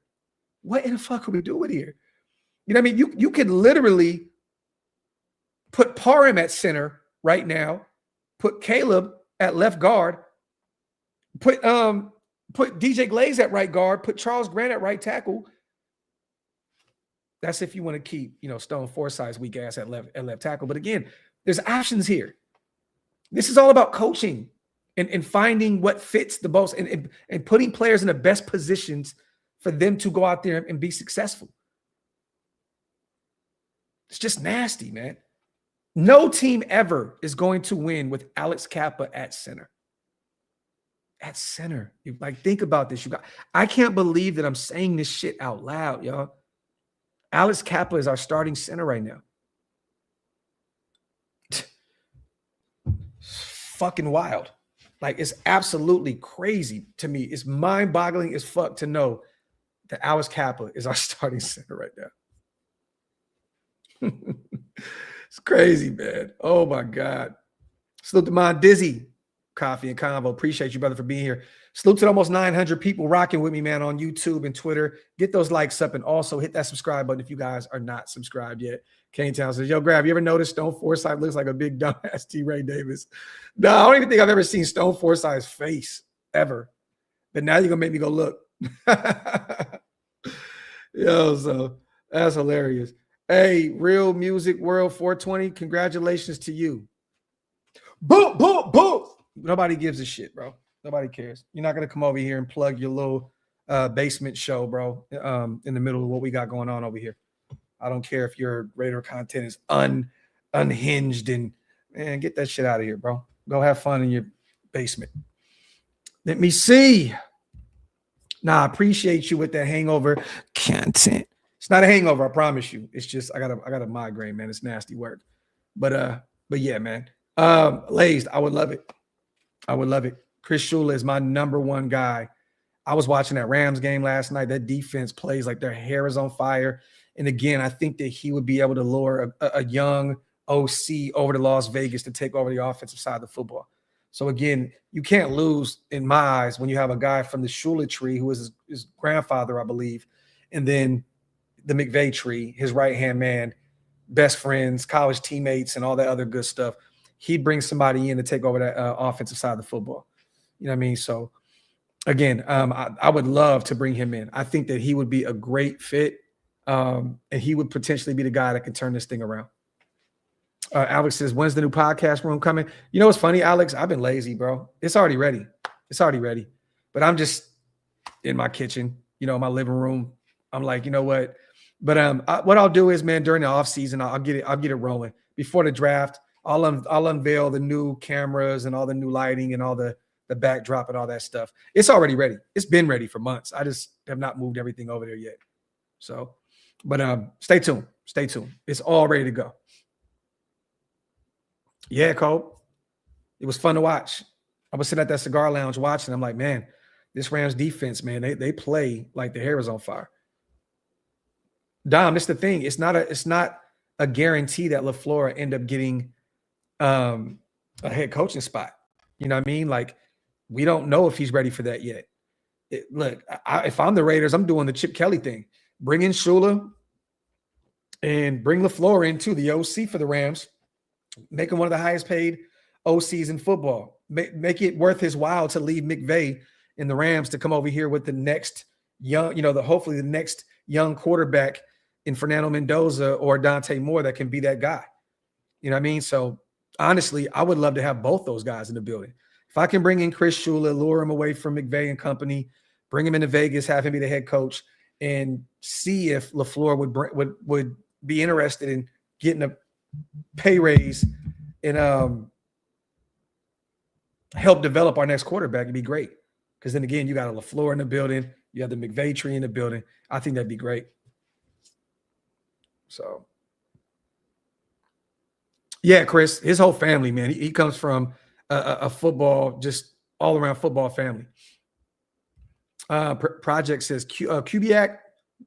What in the fuck are we doing here? You know what I mean? You could literally put Parham at center right now, put Caleb at left guard, put DJ Glaze at right guard, put Charles Grant at right tackle. That's if you want to keep, Stone Forsythe's weak ass at left tackle. But again, there's options here. This is all about coaching and finding what fits the most and putting players in the best positions for them to go out there and be successful. It's just nasty, man. No team ever is going to win with Alex Kappa at center. At center. Think about this, you guys. I can't believe that I'm saying this shit out loud, y'all. Alex Kappa is our starting center right now. Fucking wild. It's absolutely crazy to me. It's mind-boggling as fuck to know that Alex Kappa is our starting center right now. It's crazy, man. Oh, my God. Salute to my Dizzy. Coffee and Convo. Appreciate you, brother, for being here. Salute to almost 900 people rocking with me, man, on YouTube and Twitter. Get those likes up and also hit that subscribe button if you guys are not subscribed yet. Kane Town says, yo, Graphk, you ever noticed Stone Forsythe looks like a big dumbass T. Ray Davis? No, I don't even think I've ever seen Stone Forsythe's face ever. But now you're going to make me go look. Yo, so that's hilarious. Hey, Real Music World 420, congratulations to you. Boom, boom, boom. Nobody gives a shit, bro. Nobody cares. You're not gonna come over here and plug your little basement show, bro, in the middle of what we got going on over here. I don't care if your Raider content is unhinged and man, get that shit out of here, bro. Go have fun in your basement. Let me see. Nah, I appreciate you with that hangover content. It's not a hangover, I promise you. It's just I got a migraine, man. It's nasty work. But yeah, man. Lazed, I would love it. I would love it. Chris Shula is my number one guy. I was watching that Rams game last night. That defense plays like their hair is on fire. And again, I think that he would be able to lure a young OC over to Las Vegas to take over the offensive side of the football. So again, you can't lose in my eyes when you have a guy from the Shula tree who is his grandfather, I believe, and then the McVay tree, his right-hand man, best friends, college teammates, and all that other good stuff. He'd bring somebody in to take over that offensive side of the football. You know what I mean? So again, I would love to bring him in. I think that he would be a great fit, and he would potentially be the guy that can turn this thing around. Alex says, when's the new podcast room coming? You know what's funny, Alex? I've been lazy, bro. It's already ready. It's already ready. But I'm just in my kitchen, my living room. I'm like, you know what? But what I'll do is, man, during the offseason, I'll get it rolling. Before the draft, I'll unveil the new cameras and all the new lighting and all the backdrop and all that stuff. It's already ready. It's been ready for months. I just have not moved everything over there yet. So, but stay tuned. Stay tuned. It's all ready to go. Yeah, Cole. It was fun to watch. I was sitting at that cigar lounge watching. I'm like, man, this Rams defense, man, they play like the hair is on fire. Dom, that's the thing. It's not a guarantee that LaFleur end up getting a head coaching spot. You know what I mean? Like, we don't know if he's ready for that yet. Look, if I'm the Raiders, I'm doing the Chip Kelly thing. Bring in Shula and bring LaFleur into the OC for the Rams. Make him one of the highest paid OCs in football. Make it worth his while to leave McVay in the Rams to come over here with the next young, hopefully the next young quarterback in Fernando Mendoza or Dante Moore that can be that guy. You know what I mean? So honestly, I would love to have both those guys in the building. If I can bring in Chris Shula, lure him away from McVay and company, bring him into Vegas, have him be the head coach, and see if LaFleur would be interested in getting a pay raise and help develop our next quarterback, it'd be great. Because then again, you got a LaFleur in the building, you have the McVay tree in the building. I think that'd be great. So, yeah, Chris, his whole family, man, he comes from a football, just all around football family. Project says Kubiak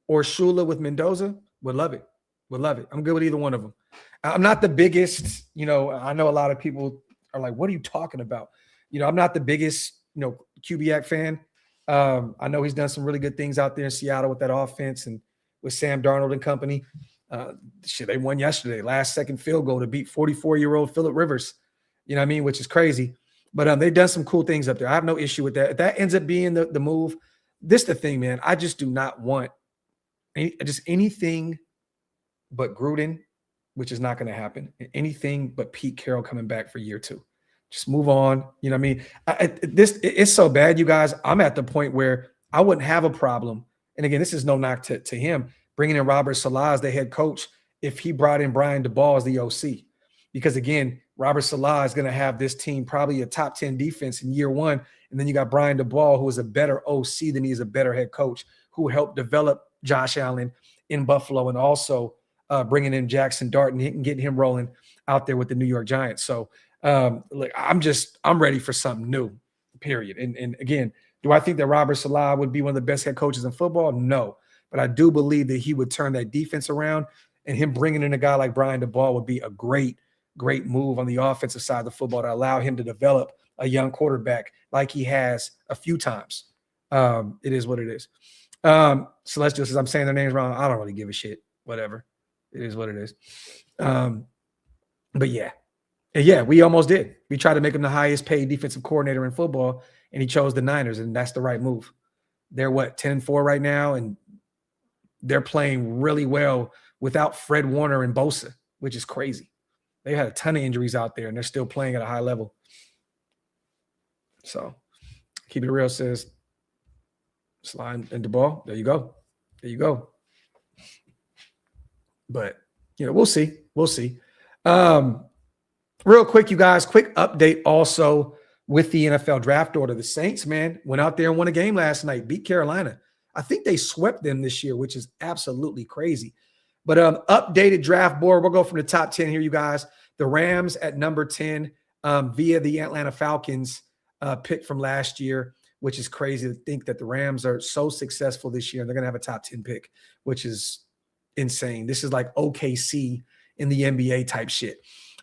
or Shula with Mendoza. Would love it. Would love it. I'm good with either one of them. I'm not the biggest, I know a lot of people are like, what are you talking about? I'm not the biggest, Kubiak fan. I know he's done some really good things out there in Seattle with that offense and with Sam Darnold and company. They won yesterday, last second field goal to beat 44-year-old Phillip Rivers, which is crazy. But they've done some cool things up there. I have no issue with that. If that ends up being the move, this is the thing, man. I just do not want anything but Gruden, which is not going to happen. Anything but Pete Carroll coming back for year 2. Just move on. You know what I mean? It's so bad, you guys. I'm at the point where I wouldn't have a problem. And again, this is no knock to him, bringing in Robert Saleh as the head coach if he brought in Brian DeBall as the OC. Because again, Robert Saleh is going to have this team probably a top 10 defense in year 1. And then you got Brian DeBall, who is a better OC than he is a better head coach, who helped develop Josh Allen in Buffalo and also bringing in Jackson Dart and getting him rolling out there with the New York Giants. So look, I'm ready for something new, period. And again, do I think that Robert Saleh would be one of the best head coaches in football? No, but I do believe that he would turn that defense around, and him bringing in a guy like Brian DeBall would be a great move on the offensive side of the football to allow him to develop a young quarterback like he has a few times. It is what it is. Celestial says, I'm saying their names wrong. I don't really give a shit. Whatever. It is what it is. But yeah. And yeah, we almost did. We tried to make him the highest paid defensive coordinator in football, and he chose the Niners, and that's the right move. They're 10-4 right now, and they're playing really well without Fred Warner and Bosa, which is crazy. They had a ton of injuries out there, and they're still playing at a high level. So, keep it real says, slide into ball. There you go. There you go. But, we'll see. We'll see. Real quick, you guys, quick update also with the NFL draft order. The Saints, man, went out there and won a game last night, beat Carolina. I think they swept them this year, which is absolutely crazy. But updated draft board, we'll go from the top 10 here, you guys. The Rams at number 10 via the Atlanta Falcons pick from last year, which is crazy to think that the Rams are so successful this year and they're going to have a top 10 pick, which is insane. This is like OKC in the NBA type shit.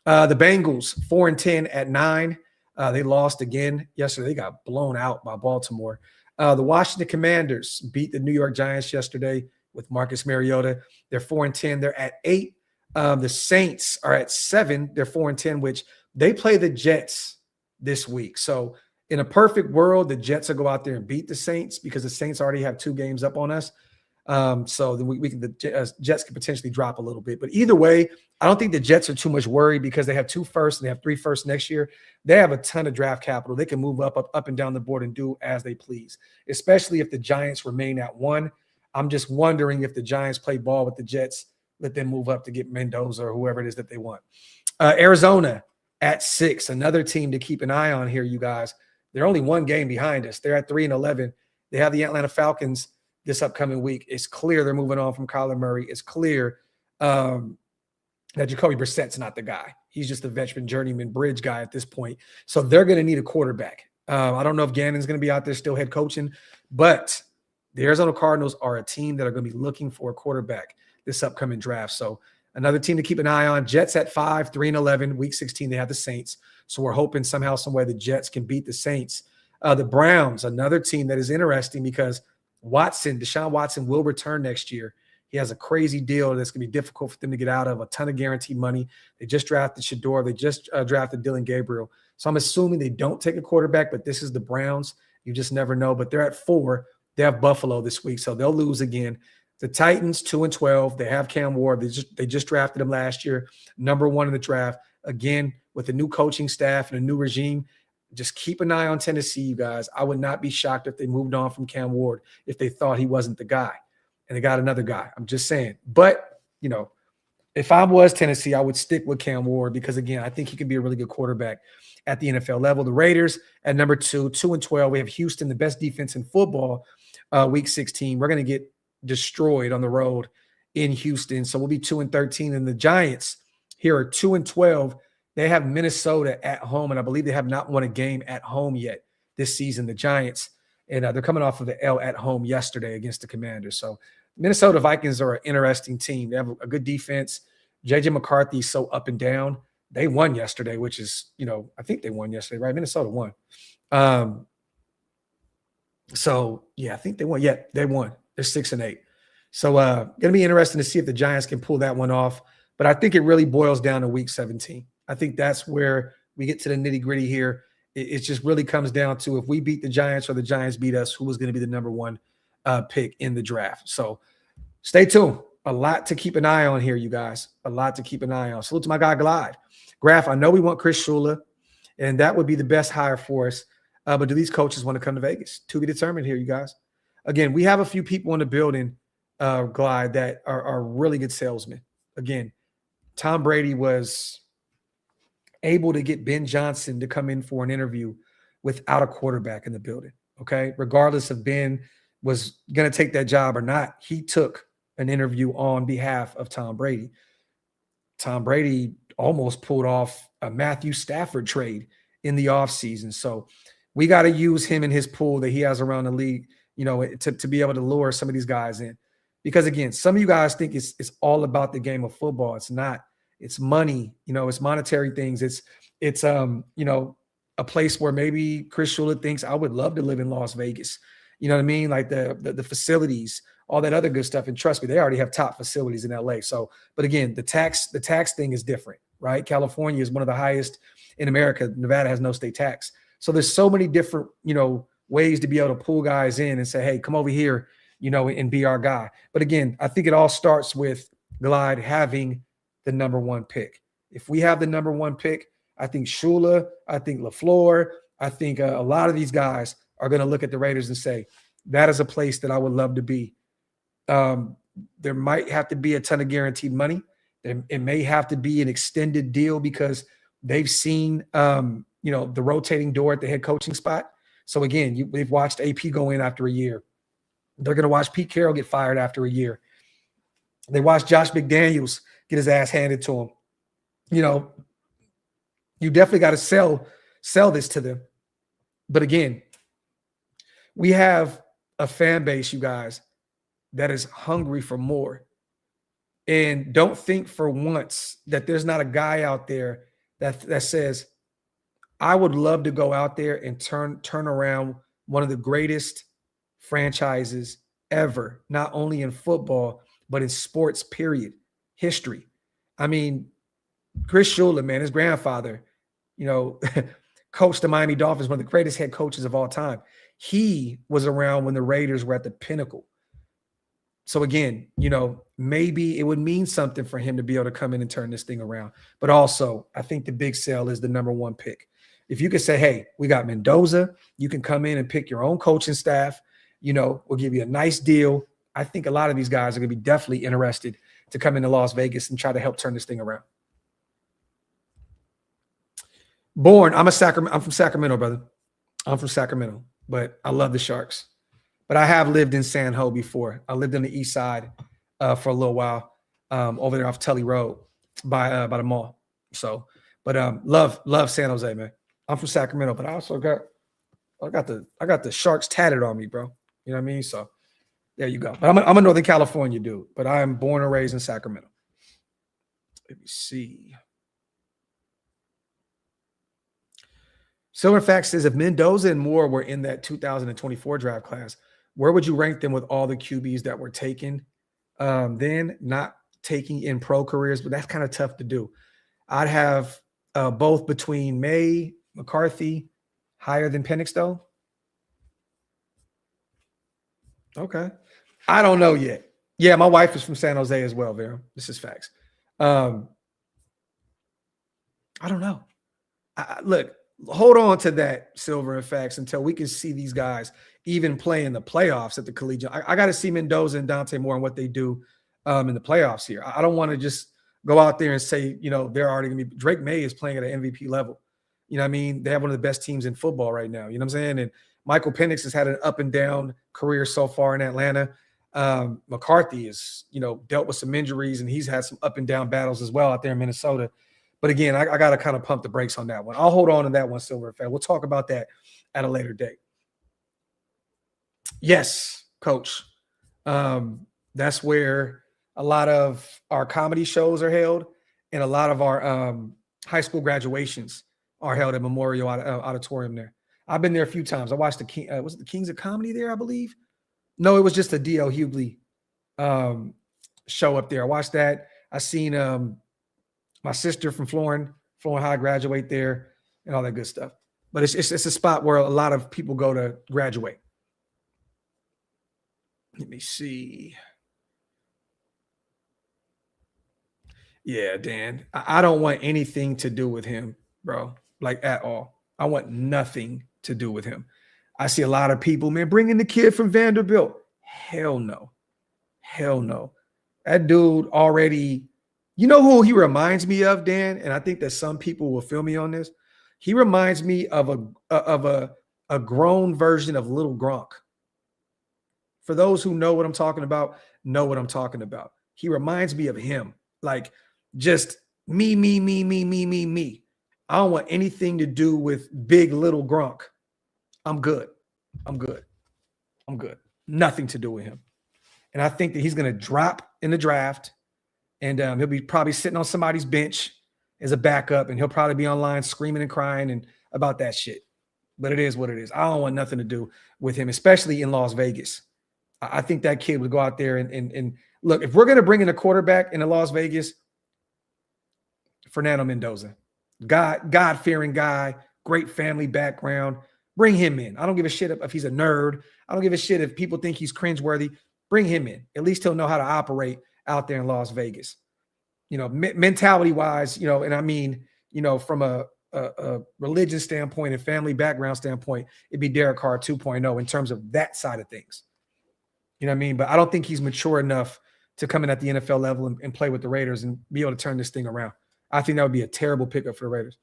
The Bengals, 4-10 at 9. They lost again yesterday. They got blown out by Baltimore. The Washington Commanders beat the New York Giants yesterday with Marcus Mariota. They're 4-10. They're at 8. The Saints are at 7. They're 4-10, which they play the Jets this week. So in a perfect world, the Jets will go out there and beat the Saints because the Saints already have 2 games up on us. So then the Jets could potentially drop a little bit. But either way, I don't think the Jets are too much worried because they have 2 firsts and they have 3 firsts next year. They have a ton of draft capital. They can move up and down the board and do as they please, especially if the Giants remain at 1. I'm just wondering if the Giants play ball with the Jets, let them move up to get Mendoza or whoever it is that they want. Arizona at 6, another team to keep an eye on here, you guys. They're only 1 game behind us. They're at 3-11. They have the Atlanta Falcons this upcoming week. It's clear they're moving on from Kyler Murray. It's clear that Jacoby Brissett's not the guy. He's just a veteran journeyman bridge guy at this point. So they're going to need a quarterback. I don't know if Gannon's going to be out there still head coaching, but the Arizona Cardinals are a team that are going to be looking for a quarterback this upcoming draft. So another team to keep an eye on. Jets at 5, 3-11. Week 16, they have the Saints. So we're hoping somehow, some way the Jets can beat the Saints. The Browns, another team that is interesting because Deshaun Watson will return next year. He has a crazy deal that's going to be difficult for them to get out of, a ton of guaranteed money. They just drafted Shador. They just drafted Dylan Gabriel. So I'm assuming they don't take a quarterback, but this is the Browns. You just never know. But they're at 4. They have Buffalo this week, so they'll lose again. The Titans, 2-12. They have Cam Ward. They just drafted him last year, number 1 in the draft. Again, with a new coaching staff and a new regime, just keep an eye on Tennessee, you guys. I would not be shocked if they moved on from Cam Ward if they thought he wasn't the guy and they got another guy. I'm just saying. But, if I was Tennessee, I would stick with Cam Ward because, again, I think he can be a really good quarterback at the NFL level. The Raiders at number 2, 2-12. We have Houston, the best defense in football, week 16. We're going to get destroyed on the road in Houston. So we'll be 2-13. And the Giants here are 2-12. They have Minnesota at home, and I believe they have not won a game at home yet this season, the Giants. And they're coming off of the L at home yesterday against the Commanders. So Minnesota Vikings are an interesting team. They have a good defense. J.J. McCarthy's so up and down. They won yesterday, which is, I think they won yesterday, right? Minnesota won. So, yeah, I think they won. Yeah, they won. They're 6-8. So going to be interesting to see if the Giants can pull that one off. But I think it really boils down to week 17. I think that's where we get to the nitty-gritty here. It just really comes down to if we beat the Giants or the Giants beat us, who was going to be the number 1 pick in the draft. So stay tuned. A lot to keep an eye on here, you guys. A lot to keep an eye on. Salute to my guy, Graphk. I know we want Chris Shula, and that would be the best hire for us. But do these coaches want to come to Vegas? To be determined here, you guys. Again, we have a few people in the building, Glide, that are really good salesmen. Again, Tom Brady was able to get Ben Johnson to come in for an interview without a quarterback in the building, okay? Regardless if Ben was going to take that job or not, he took an interview on behalf of Tom Brady. Tom Brady almost pulled off a Matthew Stafford trade in the offseason. So we got to use him in his pool that he has around the league, to be able to lure some of these guys in. Because, again, some of you guys think it's all about the game of football. It's not. It's money, it's monetary things. It's a place where maybe Chris Shula thinks I would love to live in Las Vegas. You know what I mean? Like the facilities, all that other good stuff. And trust me, they already have top facilities in LA. So, but again, the tax thing is different, right? California is one of the highest in America. Nevada has no state tax. So there's so many different, ways to be able to pull guys in and say, hey, come over here, and be our guy. But again, I think it all starts with Glide having the number 1 pick. If we have the number 1 pick, I think Shula, I think LaFleur, I think a lot of these guys are going to look at the Raiders and say, that is a place that I would love to be. There might have to be a ton of guaranteed money. It may have to be an extended deal because they've seen, the rotating door at the head coaching spot. So again, they've watched AP go in after a year. They're going to watch Pete Carroll get fired after a year. They watched Josh McDaniels get his ass handed to him. You definitely got to sell this to them. But again, we have a fan base, you guys, that is hungry for more. And don't think for once that there's not a guy out there that says, I would love to go out there and turn around one of the greatest franchises ever, not only in football, but in sports, period, history. I mean, Chris Shula, man, his grandfather, coached the Miami Dolphins, one of the greatest head coaches of all time. He was around when the Raiders were at the pinnacle. So again, maybe it would mean something for him to be able to come in and turn this thing around. But also, I think the big sell is the number 1 pick. If you could say, hey, we got Mendoza, you can come in and pick your own coaching staff, we'll give you a nice deal. I think a lot of these guys are going to be definitely interested to come into Las Vegas and try to help turn this thing around. I'm from Sacramento, brother. I'm from Sacramento, but I love the Sharks. But I have lived in San Ho before. I lived on the east side for a little while over there off Tully Road by the mall. So, but love San Jose, man. I'm from Sacramento, but I also got the Sharks tatted on me, bro. You know what I mean? So there you go. But I'm a Northern California dude, but I am born and raised in Sacramento. Let me see. Silverfax says, if Mendoza and Moore were in that 2024 draft class, where would you rank them with all the QBs that were taken then, not taking in pro careers? But that's kind of tough to do. I'd have both between May, McCarthy, higher than Penix, though. Okay. I don't know yet. Yeah, my wife is from San Jose as well, Vera. This is facts. I don't know. Look, hold on to that, Silver and Facts, until we can see these guys even play in the playoffs at the collegiate. I got to see Mendoza and Dante Moore and what they do in the playoffs here. I don't want to just go out there and say, they're already going to be – Drake May is playing at an MVP level. You know what I mean? They have one of the best teams in football right now. You know what I'm saying? And Michael Penix has had an up and down career so far in Atlanta. McCarthy is, dealt with some injuries, and he's had some up and down battles as well out there in Minnesota. But again, I got to kind of pump the brakes on that one. I'll hold on to that one, Silver Fan. We'll talk about that at a later date. Yes, Coach. That's where a lot of our comedy shows are held, and a lot of our high school graduations are held at Memorial Auditorium there. I've been there a few times. I watched was it the Kings of Comedy there, I believe? No, it was just a D.L. Hughley show up there. I watched that. I seen my sister from Florin High graduate there and all that good stuff. But it's a spot where a lot of people go to graduate. Let me see. Yeah, Dan. I don't want anything to do with him, bro. Like at all. I want nothing to do with him. I see a lot of people, man, bringing the kid from Vanderbilt. Hell no. Hell no. That dude already, you know who he reminds me of, Dan? And I think that some people will feel me on this. He reminds me of a grown version of Little Gronk. For those who know what I'm talking about, know what I'm talking about. He reminds me of him. Like just me. I don't want anything to do with big little Gronk. I'm good. Nothing to do with him. And I think that he's going to drop in the draft, and he'll be probably sitting on somebody's bench as a backup, and he'll probably be online screaming and crying and about that shit. But it is what it is. I don't want nothing to do with him, especially in Las Vegas. I think that kid would go out there and look, if we're going to bring in a quarterback into Las Vegas, Fernando Mendoza, God-fearing guy, great family background. Bring him in. I don't give a shit if he's a nerd. I don't give a shit if people think he's cringeworthy. Bring him in. At least he'll know how to operate out there in Las Vegas. You know, mentality wise, you know, and I mean, you know, from a religion standpoint and family background standpoint, it'd be Derek Carr 2.0 in terms of that side of things. You know what I mean? But I don't think he's mature enough to come in at the NFL level and play with the Raiders and be able to turn this thing around. I think that would be a terrible pickup for the Raiders.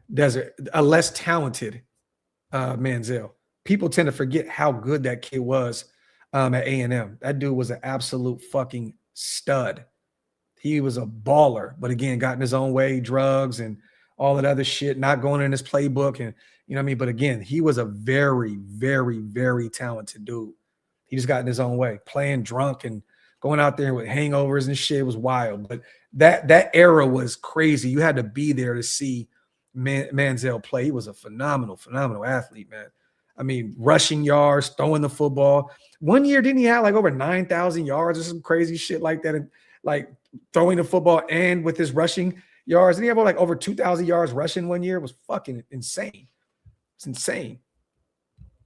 There's a less talented Manziel. People tend to forget how good that kid was at A&M. That dude was an absolute fucking stud. He was a baller, but again, got in his own way, drugs and all that other shit, not going in his playbook. And you know what I mean? But again, he was a very, very, very talented dude. He just got in his own way, playing drunk and going out there with hangovers and shit. It was wild. But that era was crazy. You had to be there to see Manziel play. He was a phenomenal athlete, man. I mean, rushing yards, throwing the football. One year, didn't he have like over 9,000 yards or some crazy shit like that? And like throwing the football and with his rushing yards. Didn't he have like over 2,000 yards rushing one year? It was fucking insane. It's insane.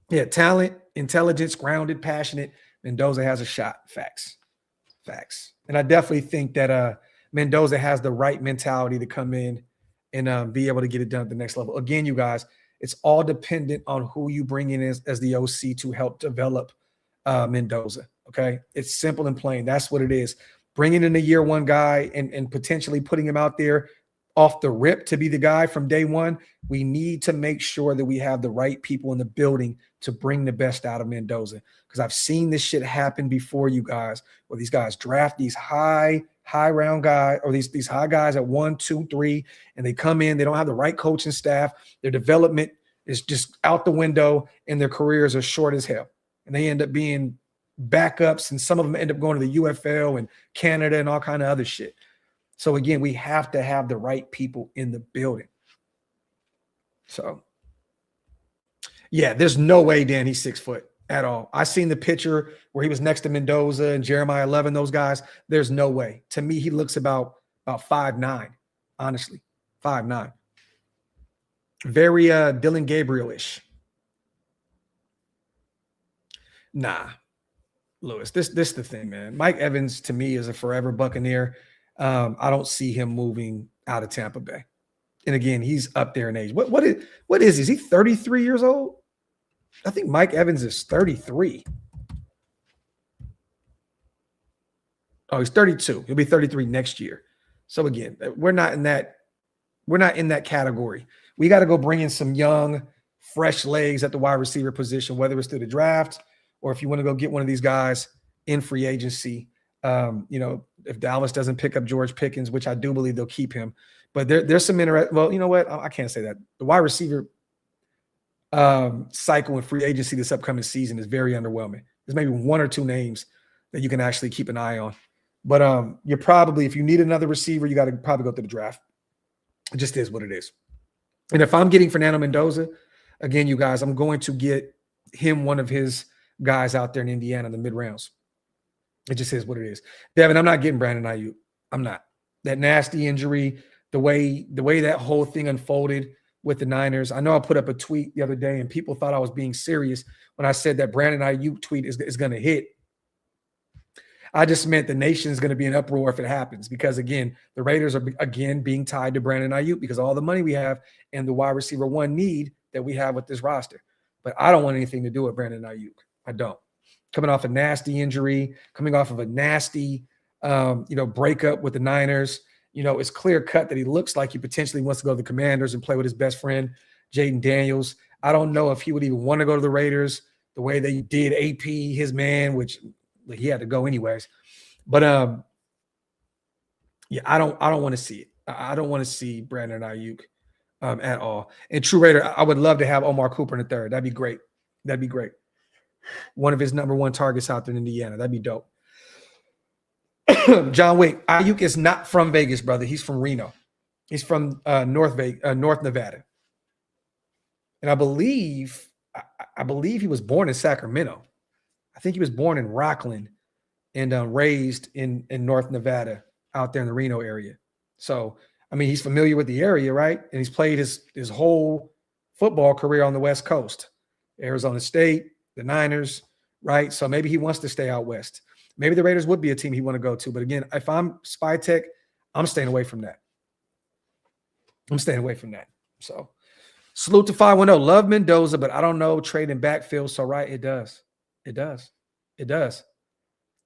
Yeah, talent, intelligence, grounded, passionate. Mendoza has a shot. Facts. And I definitely think that Mendoza has the right mentality to come in and be able to get it done at the next level. Again, you guys, it's all dependent on who you bring in as the OC to help develop Mendoza, okay? It's simple and plain. That's what it is. Bringing in a year one guy and potentially putting him out there off the rip to be the guy from day one, we need to make sure that we have the right people in the building to bring the best out of Mendoza. Because I've seen this shit happen before, you guys, where these guys draft these high round guys or these high guys at 1, 2, 3, and they come in, they don't have the right coaching staff, their development is just out the window, and their careers are short as hell. And they end up being backups, and some of them end up going to the UFL and Canada and all kind of other shit. So again, we have to have the right people in the building. So yeah, there's no way, Dan, he's 6 foot at all. I seen the picture where he was next to Mendoza and Jeremiah Levin, those guys. There's no way. To me, he looks about 5'9", honestly, 5'9". Very Dylan Gabriel-ish. Nah, Lewis, this is the thing, man. Mike Evans, to me, is a forever Buccaneer. I don't see him moving out of Tampa Bay. And again, he's up there in age. What is he 33 years old? I think Mike Evans is 33. Oh, he's 32. He'll be 33 next year. So again, we're not in that category. We got to go bring in some young, fresh legs at the wide receiver position, whether it's through the draft or if you want to go get one of these guys in free agency. You know, if Dallas doesn't pick up George Pickens, which I do believe they'll keep him, but there's some well, you know what? I can't say that. The wide receiver cycle in free agency this upcoming season is very underwhelming. There's maybe 1 or 2 names that you can actually keep an eye on. But you're probably, if you need another receiver, you got to probably go to the draft. It just is what it is. And if I'm getting Fernando Mendoza, again, you guys, I'm going to get him one of his guys out there in Indiana in the mid rounds. It just is what it is. Devin, I'm not getting Brandon Ayuk. I'm not. That nasty injury, the way that whole thing unfolded with the Niners. I know I put up a tweet the other day and people thought I was being serious when I said that Brandon Ayuk tweet is going to hit. I just meant the nation is going to be in uproar if it happens because, again, the Raiders are, again, being tied to Brandon Ayuk because of all the money we have and the wide receiver one need that we have with this roster. But I don't want anything to do with Brandon Ayuk. I don't. Coming off a nasty injury, coming off of a nasty, breakup with the Niners, it's clear cut that he looks like he potentially wants to go to the Commanders and play with his best friend, Jaden Daniels. I don't know if he would even want to go to the Raiders the way they did AP, his man, which he had to go anyways. But I don't want to see it. I don't want to see Brandon Ayuk at all. And True Raider, I would love to have Omar Cooper in the third. That'd be great. That'd be great. One of his number one targets out there in Indiana. That'd be dope. John Wick, Ayuk is not from Vegas, brother. He's from Reno. He's from North Nevada. And I believe he was born in Sacramento. I think he was born in Rockland and raised in North Nevada out there in the Reno area. So, I mean, he's familiar with the area, right? And he's played his whole football career on the West Coast, Arizona State, the Niners, right? So maybe he wants to stay out west. maybe the Raiders would be a team he want to go to. But again, if I'm Spytek, I'm staying away from that. So salute to 510. Love Mendoza, but I don't know trading backfield. So right, it does.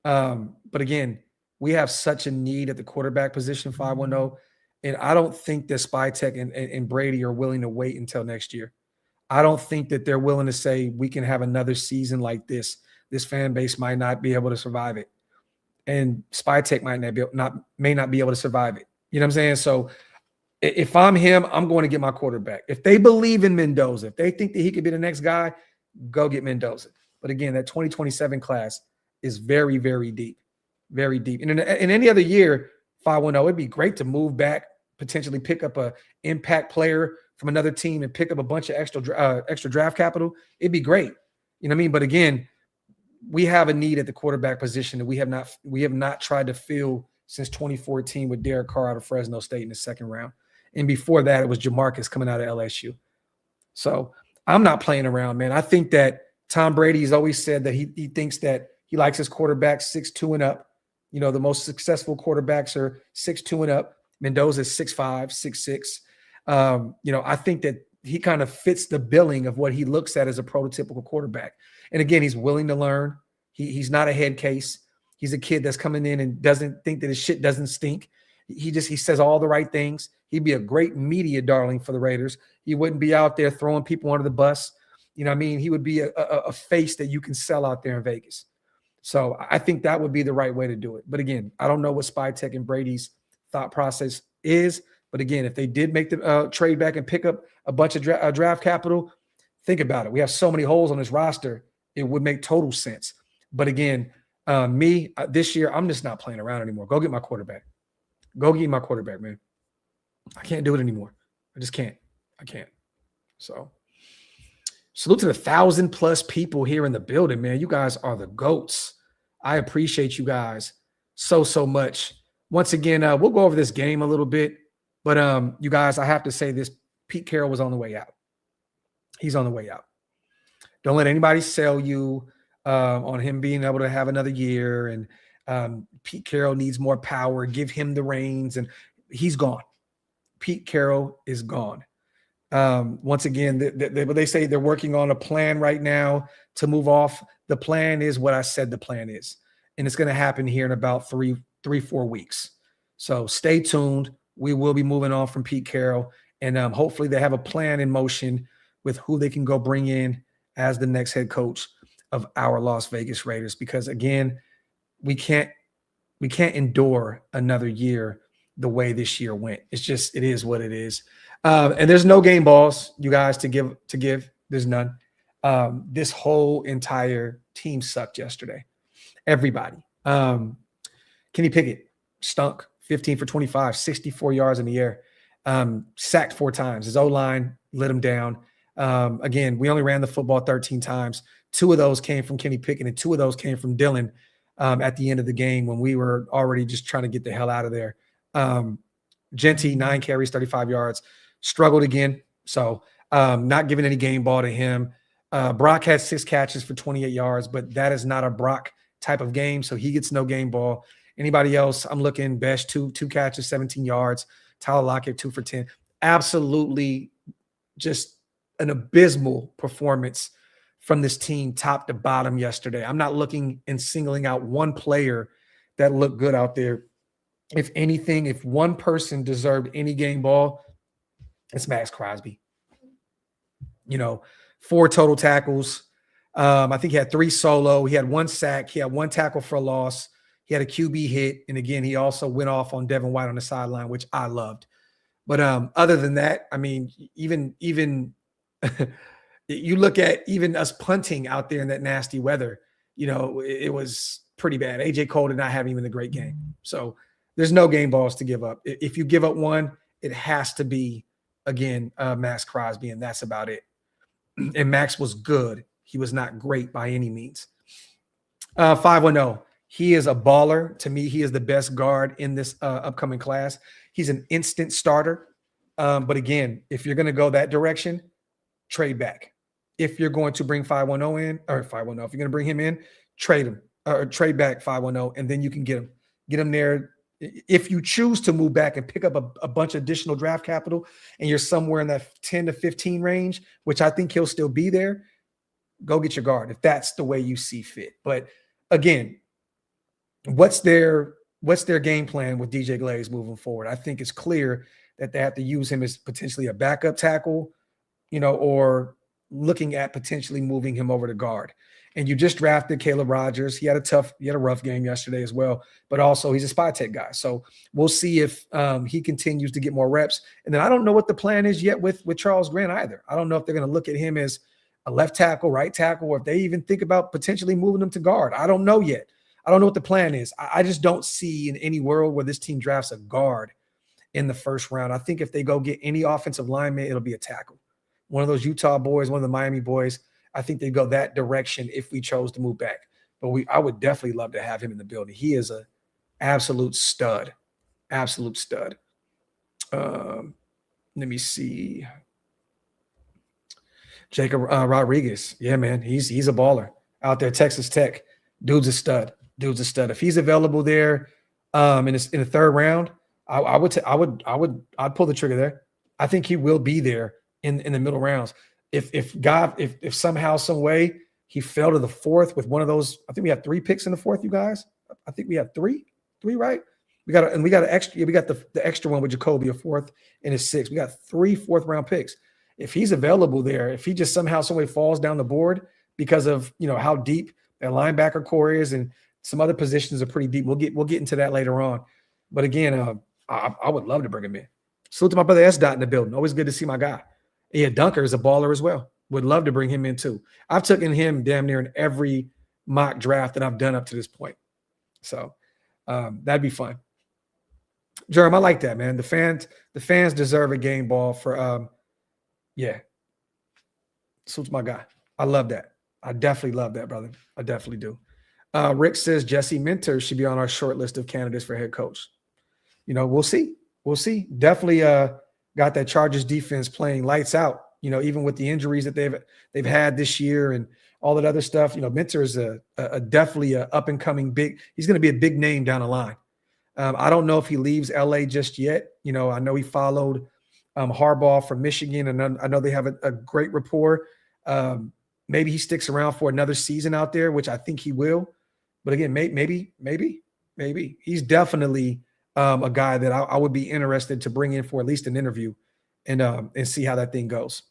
But again, we have such a need at the quarterback position, 510. And I don't think that Spytek and Brady are willing to wait until next year. I don't think that they're willing to say we can have another season like this. This fan base might not be able to survive it. And Spytek may not be able to survive it. You know what I'm saying? So if I'm him, I'm going to get my quarterback. If they believe in Mendoza, if they think that he could be the next guy, go get Mendoza. But again, that 2027 class is very, very deep. Very deep. And in any other year, 510, it'd be great to move back, potentially pick up a impact player from another team and pick up a bunch of extra draft capital. It'd be great. You know what I mean? But again, we have a need at the quarterback position that we have not tried to fill since 2014 with Derek Carr out of Fresno State in the second round. And before that, it was Jamarcus coming out of LSU. So I'm not playing around, man. I think that Tom Brady's always said that he thinks that he likes his quarterbacks 6'2" and up. You know, the most successful quarterbacks are 6'2" and up. Mendoza is 6'5", 6'6". You know, I think that he kind of fits the billing of what he looks at as a prototypical quarterback. And again, he's willing to learn. He's not a head case. He's a kid that's coming in and doesn't think that his shit doesn't stink. He says all the right things. He'd be a great media darling for the Raiders. He wouldn't be out there throwing people under the bus. You know what I mean? He would be a face that you can sell out there in Vegas. So I think that would be the right way to do it. But again, I don't know what Spytek and Brady's thought process is. But again, if they did make the trade back and pick up a bunch of draft capital, think about it. We have so many holes on this roster. It would make total sense. But again, this year, I'm just not playing around anymore. Go get my quarterback. Go get my quarterback, man. I can't do it anymore. I just can't. I can't. So salute to the 1,000+ people here in the building, man. You guys are the GOATs. I appreciate you guys so much. Once again, we'll go over this game a little bit. But you guys, I have to say this. Pete Carroll was on the way out. He's on the way out. Don't let anybody sell you on him being able to have another year. And Pete Carroll needs more power. Give him the reins. And he's gone. Pete Carroll is gone. Once again, they say they're working on a plan right now to move off. The plan is what I said the plan is. And it's going to happen here in about 3-4 weeks. So stay tuned. We will be moving on from Pete Carroll. And hopefully they have a plan in motion with who they can go bring in as the next head coach of our Las Vegas Raiders. Because, again, we can't endure another year the way this year went. It is what it is. And there's no game balls, you guys, to give. There's none. This whole entire team sucked yesterday. Everybody. Kenny Pickett stunk. 15 for 25, 64 yards in the air, sacked 4 times. His O-line let him down. Again, we only ran the football 13 times. 2 of those came from Kenny Pickett, and 2 of those came from Dylan at the end of the game when we were already just trying to get the hell out of there. Genty, 9 carries, 35 yards, struggled again. So not giving any game ball to him. Brock had 6 catches for 28 yards, but that is not a Brock type of game, so he gets no game ball. Anybody else, I'm looking best, two catches, 17 yards. Tyler Lockett, 2 for 10. Absolutely just an abysmal performance from this team top to bottom yesterday. I'm not looking and singling out one player that looked good out there. If anything, if one person deserved any game ball, it's Max Crosby. 4 total tackles. I think he had 3 solo. He had 1 sack. He had 1 tackle for a loss. He had a QB hit. And again, he also went off on Devin White on the sideline, which I loved. But other than that, I mean, even you look at even us punting out there in that nasty weather, it was pretty bad. AJ Cole did not have even a great game. So there's no game balls to give up. If you give up one, it has to be, again, Max Crosby, and that's about it. And Max was good. He was not great by any means. 510. He is a baller. To me, he is the best guard in this upcoming class. He's an instant starter. But again, if you're going to go that direction, trade back. If you're going to bring 510 in, or 510, if you're going to bring him in, trade him. or trade back 510, and then you can get him there. If you choose to move back and pick up a bunch of additional draft capital and you're somewhere in that 10 to 15 range, which I think he'll still be there, go get your guard if that's the way you see fit. But again, what's their game plan with DJ Glaze moving forward? I think it's clear that they have to use him as potentially a backup tackle, or looking at potentially moving him over to guard. And you just drafted Caleb Rogers. He had a rough game yesterday as well, but also he's a spy tech guy. So we'll see if he continues to get more reps. And then I don't know what the plan is yet with Charles Grant either. I don't know if they're going to look at him as a left tackle, right tackle, or if they even think about potentially moving him to guard. I don't know yet. I don't know what the plan is. I just don't see in any world where this team drafts a guard in the first round. I think if they go get any offensive lineman, it'll be a tackle. One of those Utah boys, one of the Miami boys. I think they go that direction if we chose to move back. But I would definitely love to have him in the building. He is an absolute stud. Absolute stud. Let me see. Jacob Rodriguez. Yeah, man. He's a baller out there, Texas Tech. Dude's a stud. If he's available there in the third round, I'd pull the trigger there. I think he will be there in the middle rounds. If somehow, some way he fell to the fourth with one of those, I think we had 3 picks in the fourth, you guys. I think we had three, right? We got an extra. We got the extra one with Jacoby, a fourth and a sixth. We got 3 fourth-round picks. If he's available there, if he just somehow, some way falls down the board because of how deep that linebacker core is, and some other positions are pretty deep. We'll get into that later on. But again, I would love to bring him in. Salute to my brother S. Dot in the building. Always good to see my guy. Yeah, Dunker is a baller as well. Would love to bring him in too. I've taken him damn near in every mock draft that I've done up to this point. So that'd be fun. Jerem, I like that, man. The fans deserve a game ball for Suits my guy. I love that. I definitely love that, brother. I definitely do. Rick says Jesse Minter should be on our short list of candidates for head coach. We'll see. Definitely got that Chargers defense playing lights out, even with the injuries that they've had this year and all that other stuff. Minter is definitely a up and coming he's going to be a big name down the line. I don't know if he leaves LA just yet. I know he followed Harbaugh from Michigan, and I know they have a great rapport. Maybe he sticks around for another season out there, which I think he will. But again, maybe he's definitely a guy that I would be interested to bring in for at least an interview and see how that thing goes.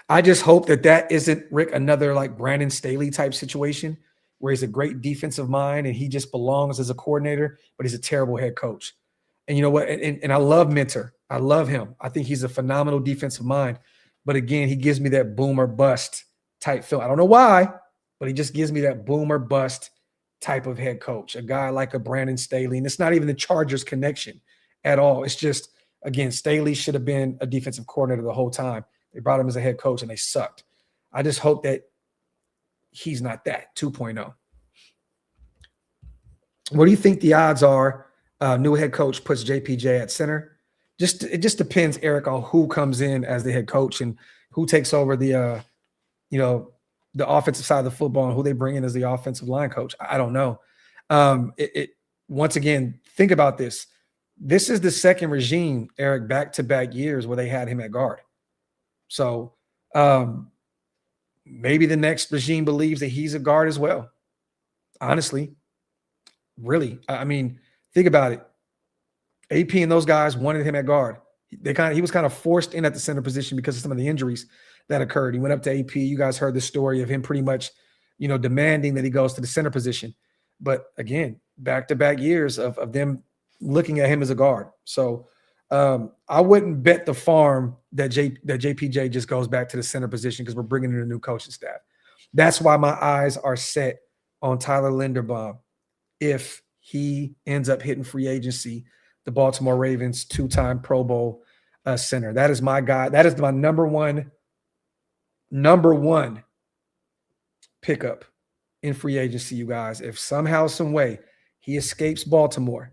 I just hope that isn't, Rick, another like Brandon Staley type situation where he's a great defensive mind and he just belongs as a coordinator, but he's a terrible head coach. And you know what? And I love Minter. I love him. I think he's a phenomenal defensive mind. But again, he gives me that boom or bust type feel. I don't know why, but he just gives me that boom or bust type of head coach, a guy like a Brandon Staley. And it's not even the Chargers connection at all. It's just, again, Staley should have been a defensive coordinator the whole time. They brought him as a head coach and they sucked. I just hope that he's not that 2.0. What do you think the odds are new head coach puts JPJ at center? It just depends, Eric, on who comes in as the head coach and who takes over the offensive side of the football and who they bring in as the offensive line coach. I don't know. Once again, think about this. This is the second regime, Eric, back-to-back years where they had him at guard. So maybe the next regime believes that he's a guard as well. Honestly, really. I mean, think about it. AP and those guys wanted him at guard. He was kind of forced in at the center position because of some of the injuries that occurred. He went up to AP. You guys heard the story of him pretty much, demanding that he goes to the center position. But again, back-to-back years of them looking at him as a guard. So I wouldn't bet the farm that JPJ just goes back to the center position because we're bringing in a new coaching staff. That's why my eyes are set on Tyler Linderbaum if he ends up hitting free agency, the Baltimore Ravens 2-time Pro Bowl center. That is my guy. That is my number one pickup in free agency, you guys. If somehow, some way he escapes Baltimore,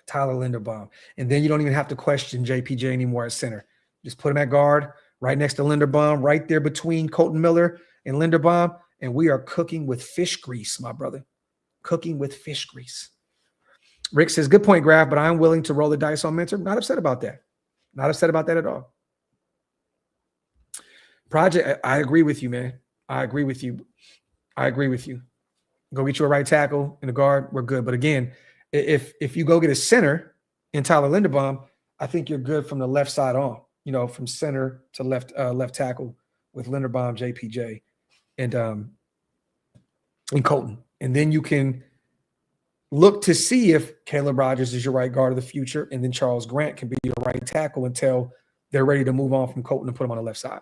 Tyler Linderbaum. And then you don't even have to question JPJ anymore at center. Just put him at guard right next to Linderbaum, right there between Colton Miller and Linderbaum. and we are cooking with fish grease, my brother. Cooking with fish grease. Rick says, good point, Graphk, but I'm willing to roll the dice on Mentor. Not upset about that. Not upset about that at all. Project, I agree with you, man. I agree with you. Go get you a right tackle and a guard. We're good. But again, if you go get a center in Tyler Linderbaum, I think you're good from the left side on. From center to left tackle with Linderbaum, JPJ, and Colton. And then you can look to see if Caleb Rogers is your right guard of the future, and then Charles Grant can be your right tackle until they're ready to move on from Colton and put him on the left side.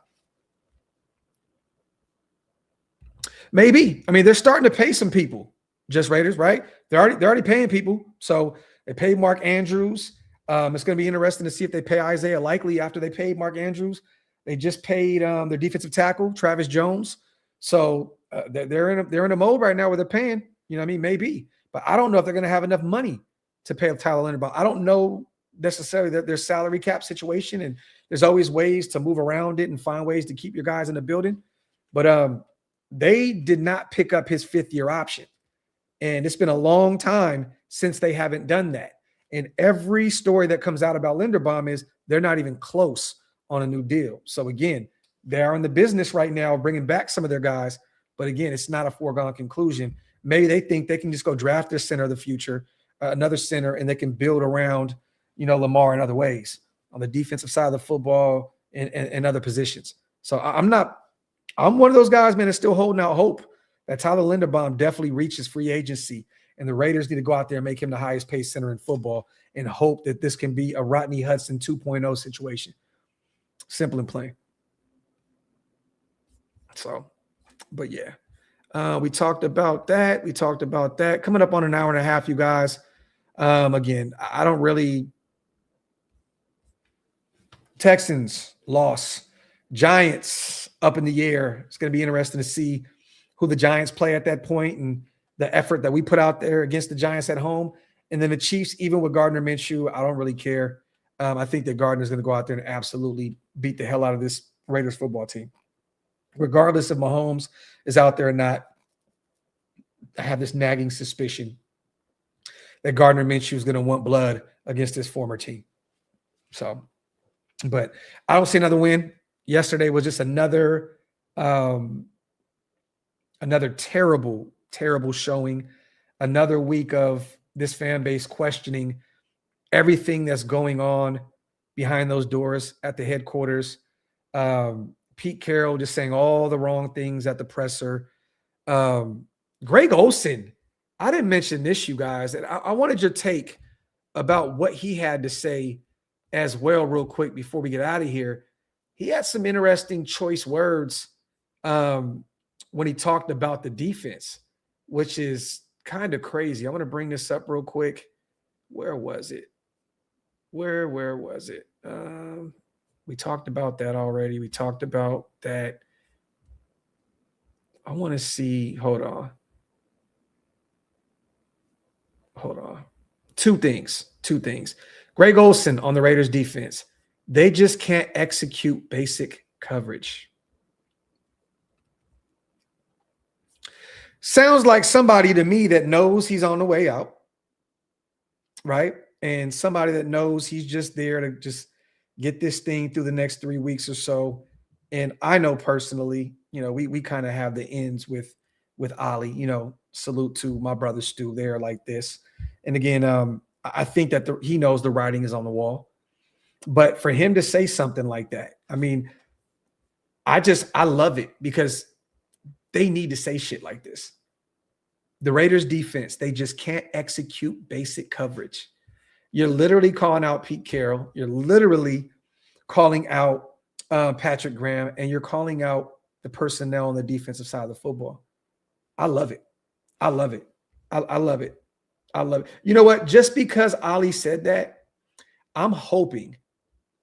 Maybe. I mean, they're starting to pay some people. Just Raiders, right? They're already paying people. So they paid Mark Andrews. It's going to be interesting to see if they pay Isaiah Likely after they paid Mark Andrews. They just paid their defensive tackle, Travis Jones. So they're in a mode right now where they're paying. You know what I mean? Maybe. But I don't know if they're going to have enough money to pay Tyler Linderbaum. I don't know necessarily that their salary cap situation, and there's always ways to move around it and find ways to keep your guys in the building. But they did not pick up his fifth-year option. And it's been a long time since they haven't done that. And every story that comes out about Linderbaum is they're not even close on a new deal. So, again, they are in the business right now of bringing back some of their guys. But, again, it's not a foregone conclusion. Maybe they think they can just go draft their center of the future, another center, and they can build around, Lamar in other ways on the defensive side of the football and other positions. So I'm one of those guys, man, that's still holding out hope that Tyler Linderbaum definitely reaches free agency, and the Raiders need to go out there and make him the highest paid center in football and hope that this can be a Rodney Hudson 2.0 situation. Simple and plain. So, but yeah. We talked about that. Coming up on an hour and a half, you guys. Again, I don't really. Texans loss. Giants up in the air. It's going to be interesting to see who the Giants play at that point and the effort that we put out there against the Giants at home. And then the Chiefs, even with Gardner Minshew, I don't really care. I think that Gardner's going to go out there and absolutely beat the hell out of this Raiders football team. Regardless if Mahomes is out there or not, I have this nagging suspicion that Gardner Minshew is going to want blood against his former team. So, but I don't see another win. Yesterday was just another terrible, terrible showing. Another week of this fan base questioning everything that's going on behind those doors at the headquarters. Pete Carroll just saying all the wrong things at the presser. Greg Olsen, I didn't mention this, you guys, and I wanted your take about what he had to say as well real quick before we get out of here. He had some interesting choice words when he talked about the defense, which is kind of crazy. I want to bring this up real quick. Where was it? Where was it? We talked about that already. We talked about that. I want to see. Hold on. Two things. Greg Olsen on the Raiders defense. They just can't execute basic coverage. Sounds like somebody to me that knows he's on the way out, right? And somebody that knows he's just there to just get this thing through the next 3 weeks or so. And I know personally, we kind of have the ends with Ollie, salute to my brother Stu there like this. And again, I think that he knows the writing is on the wall. But for him to say something like that, I mean, I love it because they need to say shit like this. The Raiders defense, they just can't execute basic coverage. You're literally calling out Pete Carroll. You're literally calling out Patrick Graham, and you're calling out the personnel on the defensive side of the football. I love it. I love it. You know what? Just because Ali said that, I'm hoping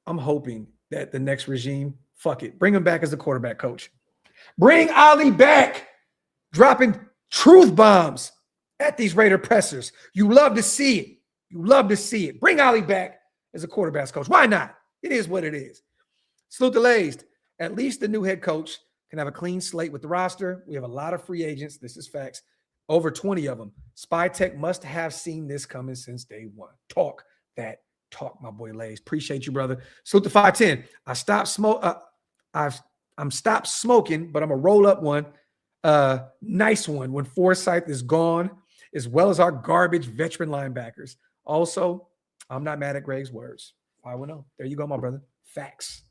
that the next regime, fuck it, bring him back as the quarterback coach. Bring Ali back, dropping truth bombs at these Raider pressers. You love to see it. Bring Ali back as a quarterback coach. Why not? It is what it is. Salute the Lays. At least the new head coach can have a clean slate with the roster. We have a lot of free agents. This is facts. Over 20 of them. Spy Tech must have seen this coming since day one. Talk that talk, my boy Lays. Appreciate you, brother. Salute to 510. I'm stopped smoking, but I'm gonna roll up one. Nice one when Forsyth is gone, as well as our garbage veteran linebackers. Also, I'm not mad at Greg's words. 510. There you go, my brother. Facts.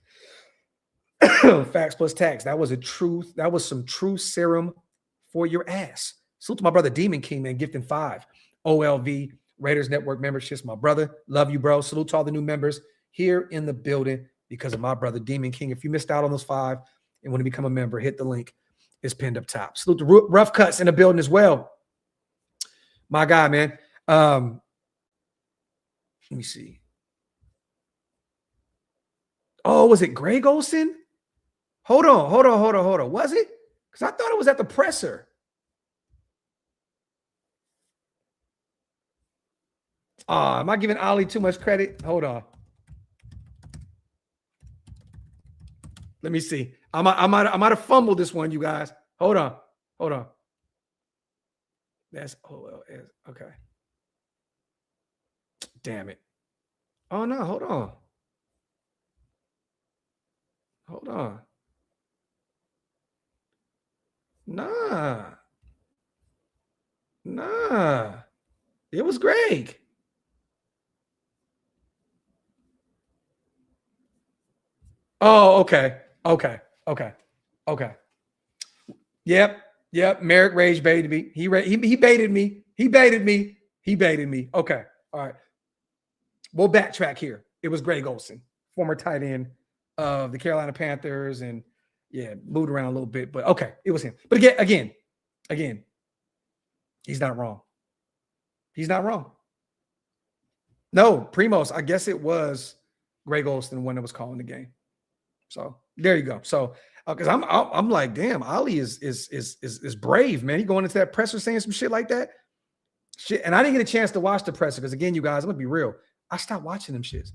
Facts plus tax. That was a truth. That was some true serum for your ass. Salute to my brother Demon King, man, gifting 5 OLV Raiders Network memberships. My brother, love you, bro. Salute to all the new members here in the building because of my brother Demon King. If you missed out on those 5 and want to become a member, hit the link. It's pinned up top. Salute to Rough Cuts in the building as well. My guy, man. Let me see. Oh, was it Greg Olsen? Hold on. Was it? Because I thought it was at the presser. Am I giving Ollie too much credit? Hold on. Let me see. I might have fumbled this one, you guys. Hold on. That's OLS. Okay. Damn it. Oh no, hold on. Nah. It was Greg. Oh, okay. Yep. Merrick Rage baited me. He baited me. Okay. All right. We'll backtrack here. It was Greg Olsen, former tight end of the Carolina Panthers, and moved around a little bit, but okay, it was him. But again, he's not wrong. No, Primos, I guess it was Greg Olsen when it was calling the game. So there you go. So because I'm like, damn, Ollie is brave, man. He going into that presser saying some shit like that. Shit, and I didn't get a chance to watch the presser because again, you guys, I'm gonna be real. I stopped watching them shits.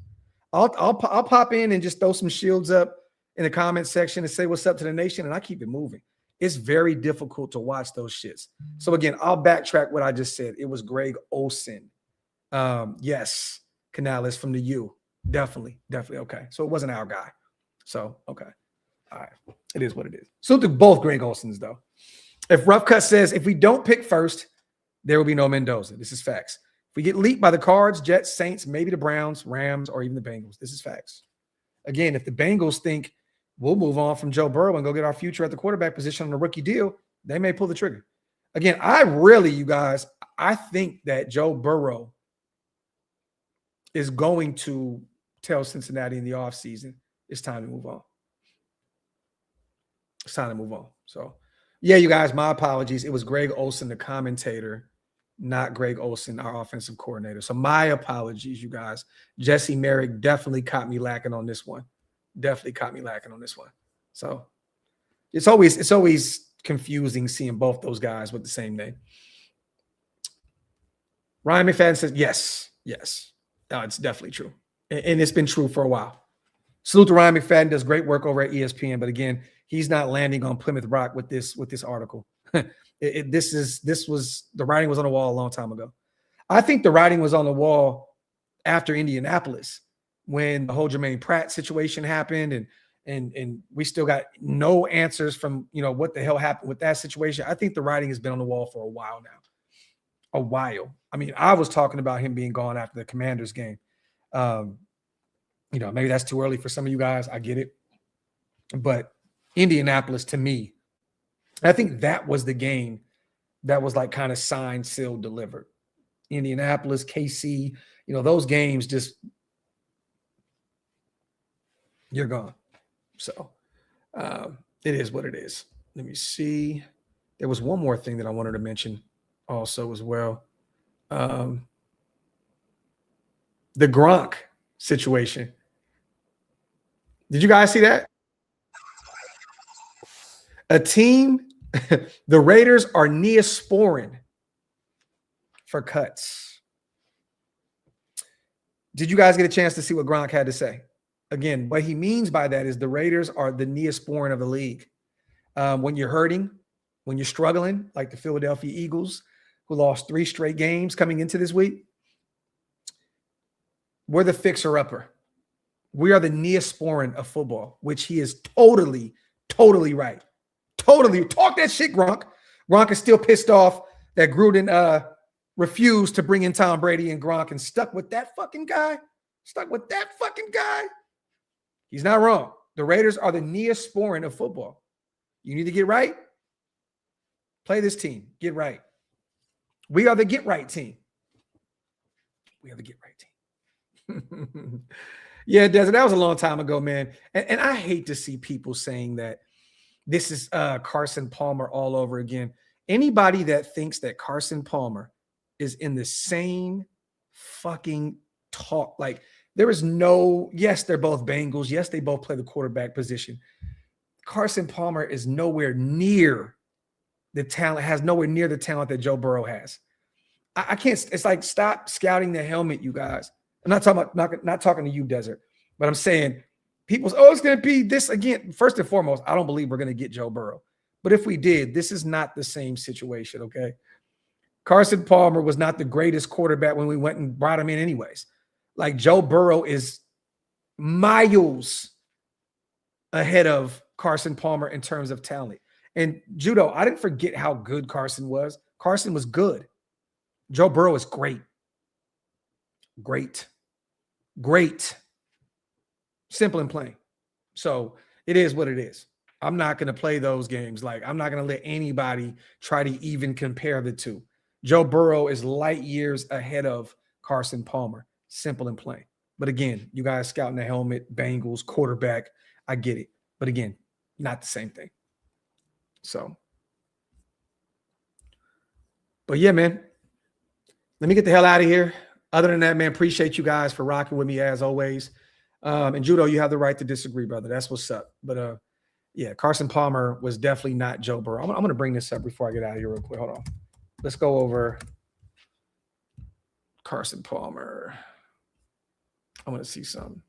I'll pop in and just throw some shields up in the comment section and say what's up to the nation, and I keep it moving. It's very difficult to watch those shits. So again, I'll backtrack what I just said. It was Greg Olsen. Yes, Canales from the U. Definitely. Okay. So it wasn't our guy. So, okay. All right. It is what it is. So to both Greg Olsens, though. If Rough Cut says, if we don't pick first, there will be no Mendoza. This is facts. If we get leaked by the Cards, Jets, Saints, maybe the Browns, Rams, or even the Bengals, this is facts. Again, if the Bengals think we'll move on from Joe Burrow and go get our future at the quarterback position on a rookie deal, they may pull the trigger. Again, you guys, I think that Joe Burrow is going to tell Cincinnati in the offseason, it's time to move on. So, yeah, you guys, my apologies. It was Greg Olsen, the commentator, not Greg Olsen, our offensive coordinator. So my apologies, you guys. Jesse Merrick definitely caught me lacking on this one. So it's always confusing seeing both those guys with the same name. Ryan McFadden says, yes. No, it's definitely true. And it's been true for a while. Salute to Ryan McFadden, does great work over at ESPN. But again, he's not landing on Plymouth Rock with this article. The writing was on the wall a long time ago. I think the writing was on the wall after Indianapolis when the whole Jermaine Pratt situation happened and we still got no answers from, what the hell happened with that situation. I think the writing has been on the wall for a while now. I mean, I was talking about him being gone after the Commanders game. Maybe that's too early for some of you guys. I get it. But Indianapolis, to me, I think that was the game that was like kind of signed, sealed, delivered. Indianapolis, KC, those games just, you're gone. So it is what it is. Let me see. There was one more thing that I wanted to mention also as well. The Graphk situation. Did you guys see that? A team, the Raiders are neosporin for cuts. Did you guys get a chance to see what Graphk had to say? Again, what he means by that is the Raiders are the neosporin of the league. when you're hurting, when you're struggling, like the Philadelphia Eagles, who lost 3 straight games coming into this week. We're the fixer-upper. We are the Neosporin of football, which he is totally right. Totally. Talk that shit, Gronk. Gronk is still pissed off that Gruden refused to bring in Tom Brady and Gronk and stuck with that fucking guy. He's not wrong. The Raiders are the Neosporin of football. You need to get right. Play this team. Get right. We are the get right team. Yeah, Desert, that was a long time ago, man. And I hate to see people saying that this is Carson Palmer all over again. Anybody that thinks that Carson Palmer is in the same fucking talk, like there is no, yes, they're both Bengals. Yes, they both play the quarterback position. Carson Palmer is nowhere near the talent, has nowhere near the talent that Joe Burrow has. I can't, it's like, stop scouting the helmet, you guys. I'm not talking about, not talking to you, Desert, but I'm saying people's, oh, it's going to be this again. First and foremost, I don't believe we're going to get Joe Burrow. But if we did, this is not the same situation, okay? Carson Palmer was not the greatest quarterback when we went and brought him in anyways. Like Joe Burrow is miles ahead of Carson Palmer in terms of talent. And Judo, I didn't forget how good Carson was. Carson was good. Joe Burrow is great. Great. Simple and plain. So it is what it is. I'm not going to play those games. Like, I'm not going to let anybody try to even compare the two. Joe Burrow is light years ahead of Carson Palmer. Simple and plain. But again, you guys scouting the helmet, Bengals, quarterback, I get it. But again, not the same thing. So, but yeah, man, let me get the hell out of here. Other than that, man, appreciate you guys for rocking with me as always. And Judo, you have the right to disagree, brother. That's what's up. But yeah, Carson Palmer was definitely not Joe Burrow. I'm going to bring this up before I get out of here real quick. Hold on. Let's go over Carson Palmer. I want to see some.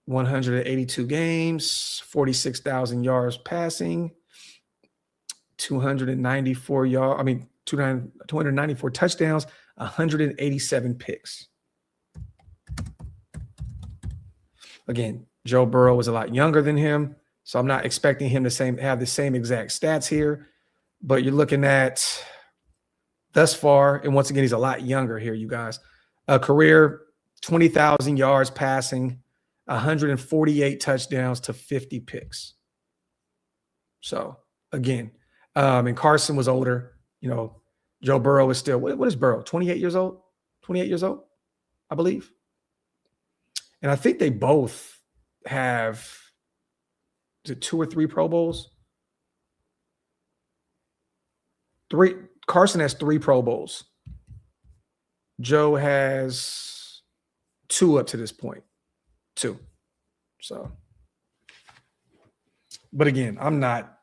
182 games, 46,000 yards passing, 294 touchdowns, 187 picks. Again, Joe Burrow was a lot younger than him, so I'm not expecting him to have the same exact stats here. But you're looking at thus far, and once again, he's a lot younger here, you guys. A career 20,000 yards passing, 148 touchdowns to 50 picks. So again, and Carson was older. You know, Joe Burrow is still, what is Burrow? 28 years old? 28 years old, I believe. And I think they both have, is it 2 or 3 Pro Bowls? 3. Carson has 3 Pro Bowls. Joe has 2 up to this point. 2. So, but again, I'm not,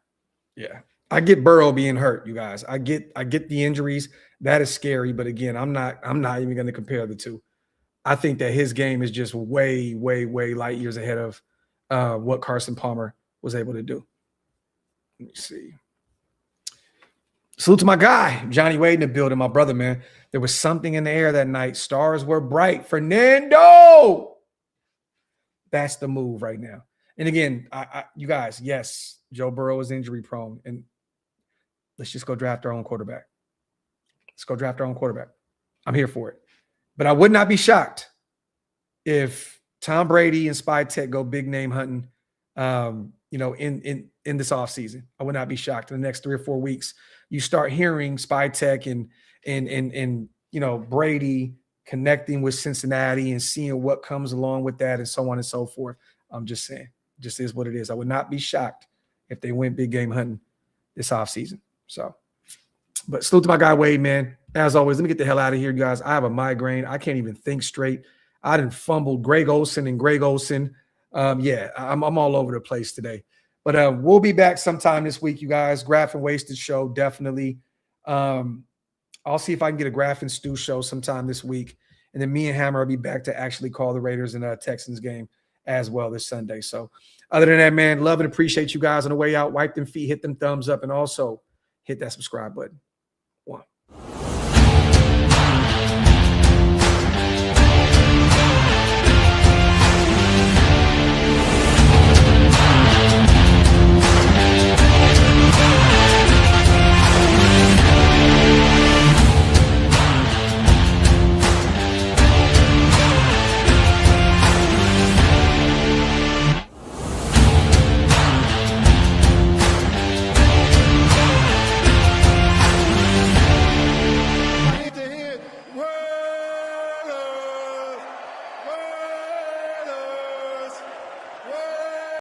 yeah. I get Burrow being hurt, you guys. I get the injuries. That is scary. But again, I'm not even going to compare the two. I think that his game is just way light years ahead of what Carson Palmer was able to do. Let me see. Salute to my guy, Johnny Wade in the building, my brother, man. There was something in the air that night. Stars were bright. Fernando! That's the move right now. And again, you guys, yes, Joe Burrow is injury prone. And let's just go draft our own quarterback. Let's go draft our own quarterback. I'm here for it. But I would not be shocked if Tom Brady and Spy Tech go big name hunting, you know, in this offseason. I would not be shocked. In the next 3 or 4 weeks, you start hearing Spy Tech and you know, Brady connecting with Cincinnati and seeing what comes along with that and so on and so forth. I'm just saying, just is what it is. I would not be shocked if they went big game hunting this offseason. So, but salute to my guy Wade, man. As always, let me get the hell out of here, guys. I have a migraine. I can't even think straight. I done fumbled Greg Olsen. Yeah, I'm all over the place today. But we'll be back sometime this week, you guys. Graphk and Wasted show, definitely. I'll see if I can get a Graphk and Stew show sometime this week. And then me and Hammer will be back to actually call the Raiders and Texans game as well this Sunday. So other than that, man, love and appreciate you guys on the way out. Wipe them feet, hit them thumbs up, and also hit that subscribe button.